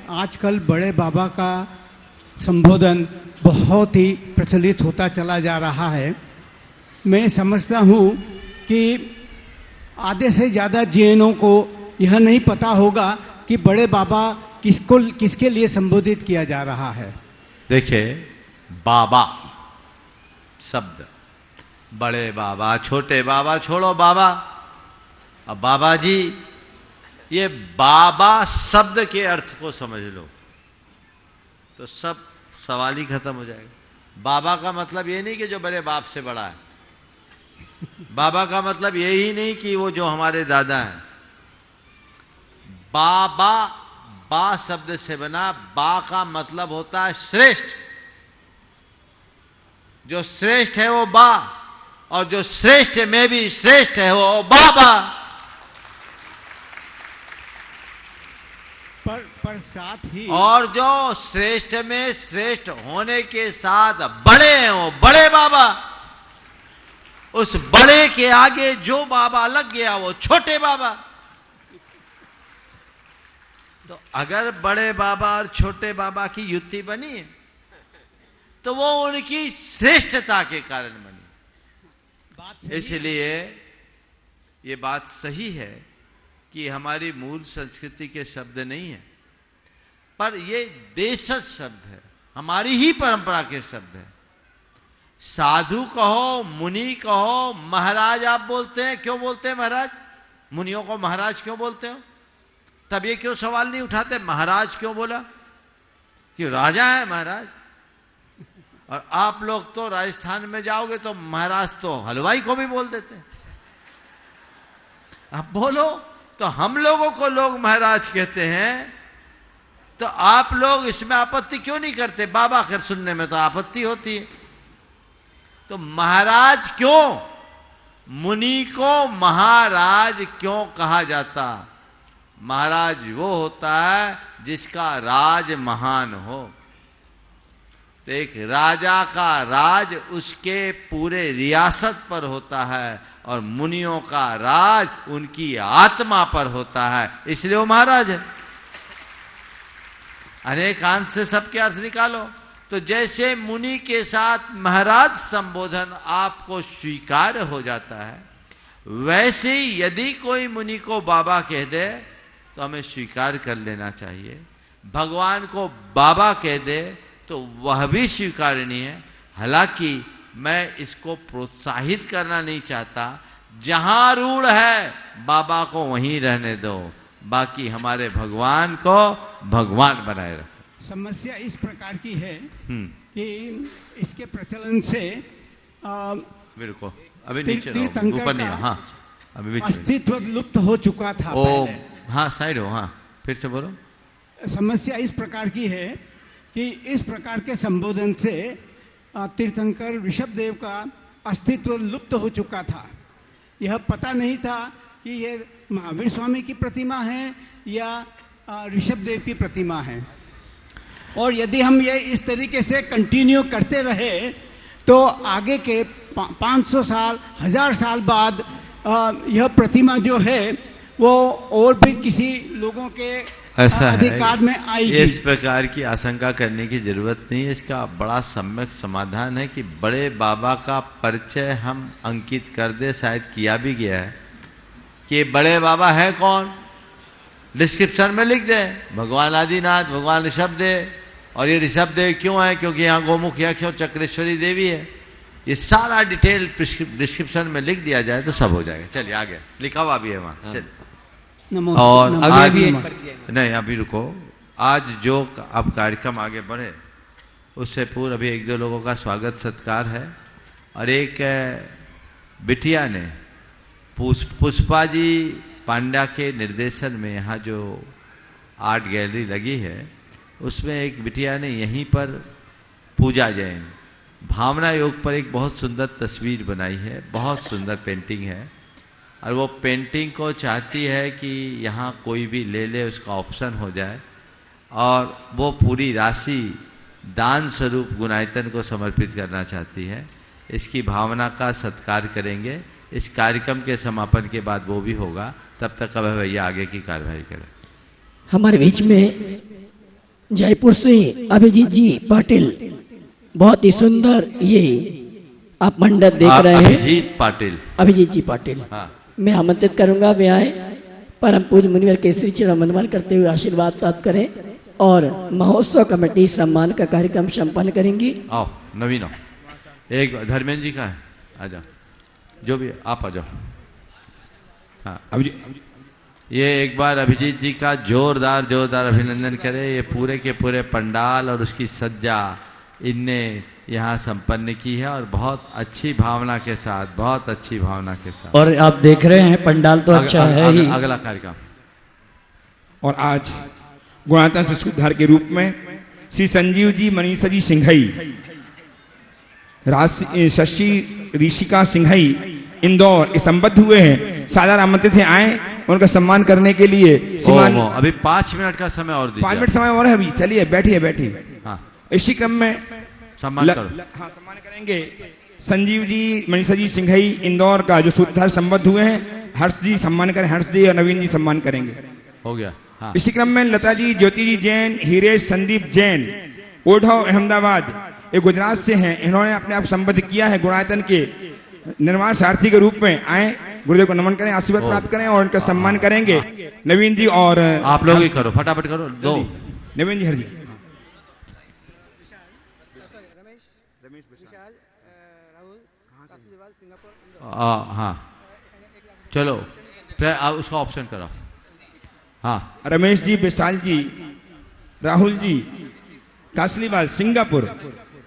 आजकल बड़े बाबा का संबोधन बहुत ही प्रचलित होता चला जा रहा है। मैं समझता हूँ कि आधे से ज़्यादा जैनों को यह नहीं पता होगा कि बड़े बाबा किसके लिए संबोधित किया जा रहा है। देखिए बाबा शब्द, बड़े बाबा, छोटे बाबा छोड़ो बाबा, अब बाबा जी, ये बाबा शब्द के अर्थ को समझ लो तो सब सवाल ही खत्म हो जाएगा। बाबा का मतलब ये नहीं कि जो बड़े बाप से बड़ा है, बाबा का मतलब यही नहीं कि वो जो हमारे दादा हैं। बाबा बा शब्द से बना, बा का मतलब होता है श्रेष्ठ। जो श्रेष्ठ है वो बा, और जो श्रेष्ठ में भी श्रेष्ठ है वो बाबा। पर साथ ही और जो श्रेष्ठ में श्रेष्ठ होने के साथ बड़े हैं वो बड़े बाबा, उस बड़े के आगे जो बाबा लग गया वो छोटे बाबा। तो अगर बड़े बाबा और छोटे बाबा की युति बनी तो वो उनकी श्रेष्ठता के कारण बनी। इसलिए ये बात सही है कि हमारी मूल संस्कृति के शब्द नहीं है, पर ये देशज शब्द है, हमारी ही परंपरा के शब्द है। साधु कहो, मुनि कहो, महाराज आप बोलते हैं, क्यों बोलते हैं महाराज? मुनियों को महाराज क्यों बोलते हो? तब ये क्यों सवाल नहीं उठाते महाराज क्यों बोला? क्यों राजा है महाराज? और आप लोग तो राजस्थान में जाओगे तो महाराज तो हलवाई को भी बोल देते हैं। आप बोलो तो हम लोगों को लोग महाराज कहते हैं, तो आप लोग इसमें आपत्ति क्यों नहीं करते? बाबा खैर सुनने में तो आपत्ति होती है। तो महाराज क्यों, मुनि को महाराज क्यों कहा जाता? महाराज वो होता है जिसका राज महान हो। तो एक राजा का राज उसके पूरे रियासत पर होता है और मुनियों का राज उनकी आत्मा पर होता है, इसलिए वो महाराज है। अनेक अंश से सबके अर्थ निकालो। तो जैसे मुनि के साथ महाराज संबोधन आपको स्वीकार हो जाता है, वैसे ही यदि कोई मुनि को बाबा कह दे तो हमें स्वीकार कर लेना चाहिए। भगवान को बाबा कह दे तो वह भी स्वीकारनीय है। हालांकि मैं इसको प्रोत्साहित करना नहीं चाहता, जहां रूढ़ है बाबा को वहीं रहने दो, बाकी हमारे भगवान को भगवान बनाए रखो। समस्या इस प्रकार की है कि इसके प्रचलन से बिल्कुल अभी नीचे ऊपर नहीं, हाँ अभी अस्तित्व लुप्त हो चुका था पहले। हाँ साइड हो, हाँ फिर से बोलो। समस्या इस प्रकार की है कि इस प्रकार के संबोधन से तीर्थंकर ऋषभ देव का अस्तित्व लुप्त हो चुका था। यह पता नहीं था कि यह महावीर स्वामी की प्रतिमा है या ऋषभ देव की प्रतिमा है। और यदि हम ये इस तरीके से कंटिन्यू करते रहे तो आगे के 500 साल 1000 साल बाद यह प्रतिमा जो है वो और भी किसी लोगों के अधिकार में आएगी। इस प्रकार की आशंका करने की जरूरत नहीं है। इसका बड़ा सम्यक समाधान है कि बड़े बाबा का परिचय हम अंकित कर दे, शायद किया भी गया है कि बड़े बाबा है कौन, डिस्क्रिप्शन में लिख दे भगवान आदिनाथ, भगवान ऋषभ देव। और ये ऋषभ देव क्यों है? क्योंकि यहाँ गोमुख यक्ष और चक्रेश्वरी देवी है। ये सारा डिटेल डिस्क्रिप्शन में लिख दिया जाए तो सब हो जाएगा। चलिए आगे लिखा हुआ भी है वहाँ। चलिए और आज नहीं अभी रुको, आज जो अब कार्यक्रम आगे बढ़े उससे पूर्व अभी 1-2 लोगों का स्वागत सत्कार है। और एक बिटिया ने पुष्पा जी पांड्या के निर्देशन में यहाँ जो आर्ट गैलरी लगी है उसमें एक बिटिया ने यहीं पर पूजा जैन भावना योग पर एक बहुत सुंदर तस्वीर बनाई है, बहुत सुंदर पेंटिंग है। और वो पेंटिंग को चाहती है कि यहाँ कोई भी ले ले, उसका ऑप्शन हो जाए। और वो पूरी राशि दान स्वरूप गुणायतन को समर्पित करना चाहती है। इसकी भावना का सत्कार करेंगे। इस कार्यक्रम के समापन के बाद वो भी होगा। तब तक अब भैया आगे की कार्रवाई करें। हमारे बीच में जयपुर से अभिजीत जी पाटिल, बहुत ही सुंदर ये आप मंडप देख रहे हैं। अभिजीत जी पाटिल, हाँ। मैं आमंत्रित करूंगा वे आए, परम पूज्य मुनिवर केसरी चरण वंदन करते हुए आशीर्वाद प्राप्त करें और महोत्सव कमेटी सम्मान का कार्यक्रम संपन्न करेंगी। आओ नवीन आओ, एक धर्मेंद्र जी का है, आ जाओ, जो भी आप आ जाओ। हाँ ये एक बार अभिजीत जी का जोरदार जोरदार अभिनंदन करें। ये पूरे के पूरे पंडाल और उसकी सज्जा इनने यहाँ संपन्न की है और बहुत अच्छी भावना के साथ, बहुत अच्छी भावना के साथ। और आप देख रहे हैं पंडाल तो अच्छा है ही। अगला कार्यक्रम। और आज गुणायतन संस्कृतधार के रूप में श्री संजीव जी मनीषा जी सिंघई, शशि ऋषिका सिंघई इंदौर संबद्ध हुए हैं। सादर आमंत्रित हैं, आए उनका सम्मान करने के लिए श्रीमान अभी 5 मिनट का समय और दीजिए। 5 मिनट समय और है अभी, चलिए बैठिए बैठिए। हाँ, इसी क्रम में सम्मान करो। हाँ, सम्मान करेंगे संजीव जी, मनीषा जी सिंघई इंदौर का जो सूत्रधार संबद्ध हुए हैं, हर्ष जी सम्मान करें, हर्ष जी और नवीन जी सम्मान करेंगे। हो गया। हाँ। इसी क्रम में लता जी, ज्योति जी जैन, हीरेश संदीप जैन, ओढ़व अहमदाबाद, ये गुजरात से हैं, इन्होंने अपने आप संबद्ध किया है गुणायतन के निर्माण सारथी के रूप में। आए गुरुदेव को नमन करें, आशीर्वाद प्राप्त करें और उनका सम्मान करेंगे। नवीन जी और आप लोग ही करो, फटाफट करो। दो नवीन जी, हर जी। हाँ चलो उसका ऑप्शन करो। हाँ, रमेश जी, विशाल जी, राहुल जी, कासलीवाल, सिंगापुर,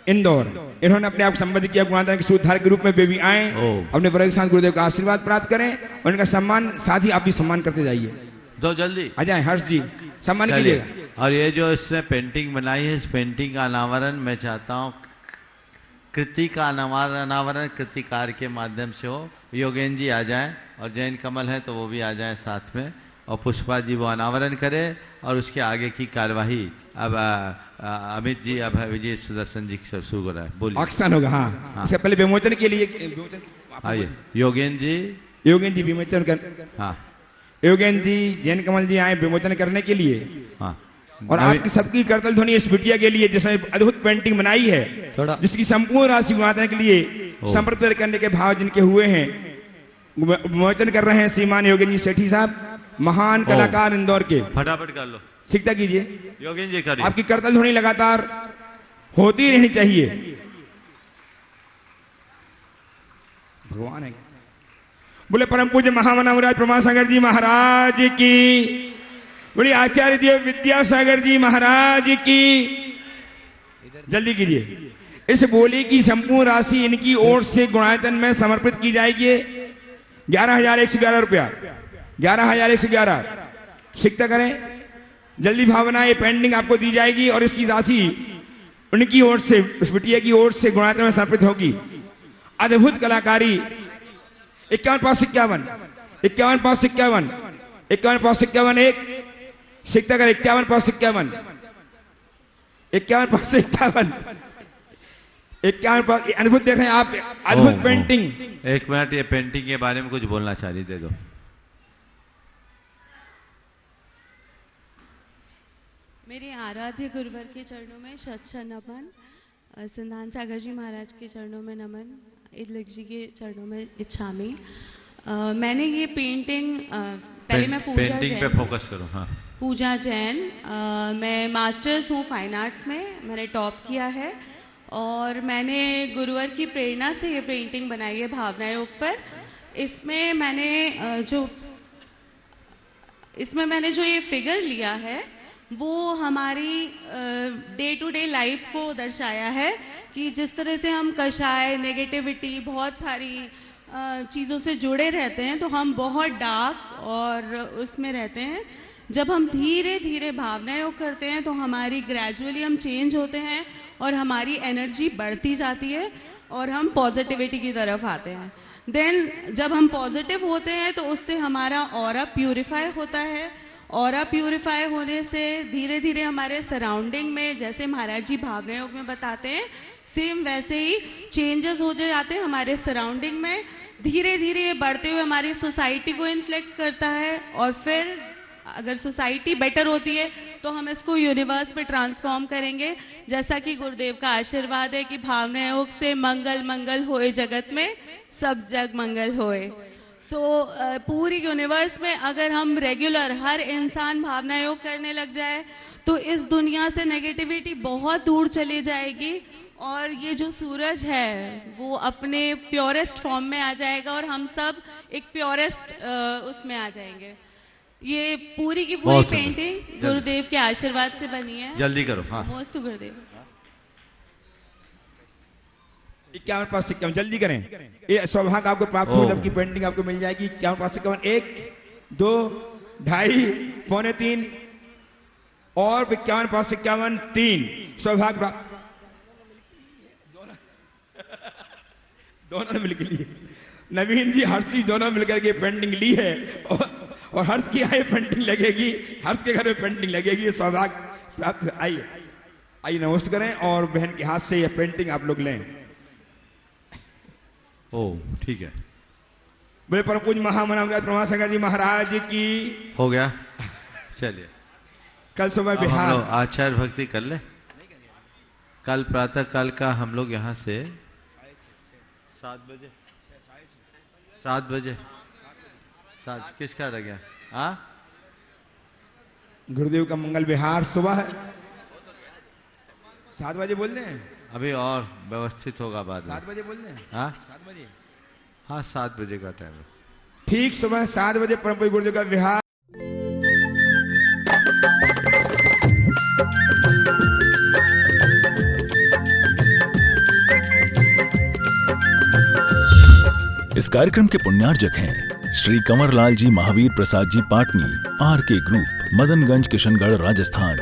इंदौर, इन्होंने अपने आप संबद्ध किया गुणायतन के सूत्रधार के रूप में। वे भी आए, अपने बड़े के साथ गुरुदेव का आशीर्वाद प्राप्त करें और उनका सम्मान, साथ ही आप भी सम्मान करते जाइए। दो जल्दी आ जाए हर्ष जी, सम्मान कीजिएगा। और ये जो इसने पेंटिंग बनाई है, इस पेंटिंग का अनावरण मैं चाहता हूँ कृति का अनावरण कृतिकार के माध्यम से हो। योगेन जी आ जाएं और जैन कमल है तो वो भी आ जाएं साथ में, और पुष्पा जी वो अनावरण करे और उसके आगे की कार्यवाही अब अमित जी, अब विजय सुदर्शन जी से शुरू हो रहा है। बोलिए। आख्यान होगा। हाँ, इससे पहले विमोचन के लिए आइए योगेन जी। योगेन जी विमोचन कर। हाँ, योगेन जी, जैन कमल जी आए विमोचन करने के लिए। हाँ, और आपकी सबकी करतल ध्वनि इस बिटिया के लिए जिसने अद्भुत पेंटिंग बनाई है, जिसकी संपूर्ण राशि गुणायतन के लिए समर्पित करने के भाव जिनके हुए हैं, विमोचन कर रहे हैं श्रीमान योगेन जी सेठी साहब, महान कलाकार इंदौर के। फटाफट कर लो, सीखता कीजिए। योगेन जी करिए। आपकी करतल ध्वनि लगातार होती रहनी चाहिए। भगवान है। बोले परम पूज्य महामनामराज प्रमासागर जी महाराज की, बोले आचार्य देव विद्यासागर जी महाराज की। जल्दी कीजिए। इस बोली की संपूर्ण राशि इनकी ओर से गुणायतन में समर्पित की जाएगी। 11,111 रुपया, 11,111। सिकता करें, जल्दी भावना। ये पेंटिंग आपको दी जाएगी और इसकी राशि उनकी ओर से, उस बिटिया की ओर से गुणायतन में समर्पित होगी। अद्भुत कलाकारी। 51,551, 51,551, 51,551। एक सिकता कर 51,551, 51,551, 51। अद्भुत देख रहे हैं आप, अद्भुत पेंटिंग। एक मिनट, ये पेंटिंग के बारे में कुछ बोलना चाह रही, दे दो। मेरे आराध्य गुरुवर के चरणों में शत नमन, सिद्धांत सागर जी महाराज के चरणों में नमन, इदलिक जी के चरणों में इच्छामी। मैंने ये पेंटिंग पहले मैं पूजा पेंटिंग पे फोकस करो। हाँ, पूजा जैन, मैं मास्टर्स हूँ फाइन आर्ट्स में, मैंने टॉप किया है और मैंने गुरुवर की प्रेरणा से ये पेंटिंग बनाई है भावना योग पर। इसमें मैंने जो ये फिगर लिया है वो हमारी डे टू डे लाइफ को दर्शाया है कि जिस तरह से हम कषाय, नेगेटिविटी, बहुत सारी चीज़ों से जुड़े रहते हैं तो हम बहुत डार्क और उसमें रहते हैं। जब हम धीरे धीरे भावना योग करते हैं तो हमारी ग्रेजुअली हम चेंज होते हैं और हमारी एनर्जी बढ़ती जाती है और हम पॉजिटिविटी की तरफ आते हैं। देन जब हम पॉजिटिव होते हैं तो उससे हमारा ऑरा प्यूरिफाई होता है। ऑरा प्यूरिफाई होने से धीरे धीरे हमारे सराउंडिंग में, जैसे महाराज जी भावना योग में बताते हैं, सेम वैसे ही चेंजेस हो जाते हैं हमारे सराउंडिंग में। धीरे धीरे ये बढ़ते हुए हमारी सोसाइटी को इन्फ्लेक्ट करता है और फिर अगर सोसाइटी बेटर होती है तो हम इसको यूनिवर्स पे ट्रांसफॉर्म करेंगे। जैसा कि गुरुदेव का आशीर्वाद है कि भावना योग से मंगल मंगल होए जगत में, सब जग मंगल होए। पूरी यूनिवर्स में अगर हम रेगुलर हर इंसान भावना योग करने लग जाए तो इस दुनिया से नेगेटिविटी बहुत दूर चली जाएगी और ये जो सूरज है वो अपने प्योरेस्ट फॉर्म में आ जाएगा और हम सब एक प्योरेस्ट उसमें आ जाएंगे। ये पूरी की पूरी पेंटिंग गुरुदेव के आशीर्वाद से बनी है। जल्दी करो। हाँ, मोस्ट गुरुदेव। 51,551, जल्दी करें। ये सौभाग्य आपको प्राप्त हो जबकि पेंटिंग आपको मिल जाएगी। 51,551, 1, 2, 2.5, पौने 3 और 51,551, 3 सौभाग्य प्राप्त। दोनों ने मिलकर लिए, नवीन जी, हर्ष जी दोनों मिलकर के पेंटिंग ली है और हर्ष की आए पेंटिंग लगेगी, हर्ष के घर में पेंटिंग लगेगी, ये सौभाग्य प्राप्त। आइए आइए नमस्ते करें और बहन के हाथ से यह पेंटिंग आप लोग लें। ओ ठीक है, बोले परम पूज्य महामनामराज प्रमाशंकर जी महाराज की। हो गया, चलिए कल सुबह बिहार आचार्य भक्ति कर ले। कल प्रातः काल का हम लोग यहाँ से 7 बजे 7 किसका रह गया? हाँ, गुरुदेव का मंगल विहार सुबह 7 बजे बोल दें। अभी और व्यवस्थित होगा बाद में। 7 बजे बोल दें। हाँ 7 बजे, हाँ 7 बजे का टाइम है। ठीक सुबह 7 बजे परम पूज्य गुरुदेव का विहार। इस कार्यक्रम के पुण्यार्जक हैं श्री कंवरलाल जी महावीर प्रसाद जी पाटनी, आर के ग्रुप, मदनगंज, किशनगढ़, राजस्थान।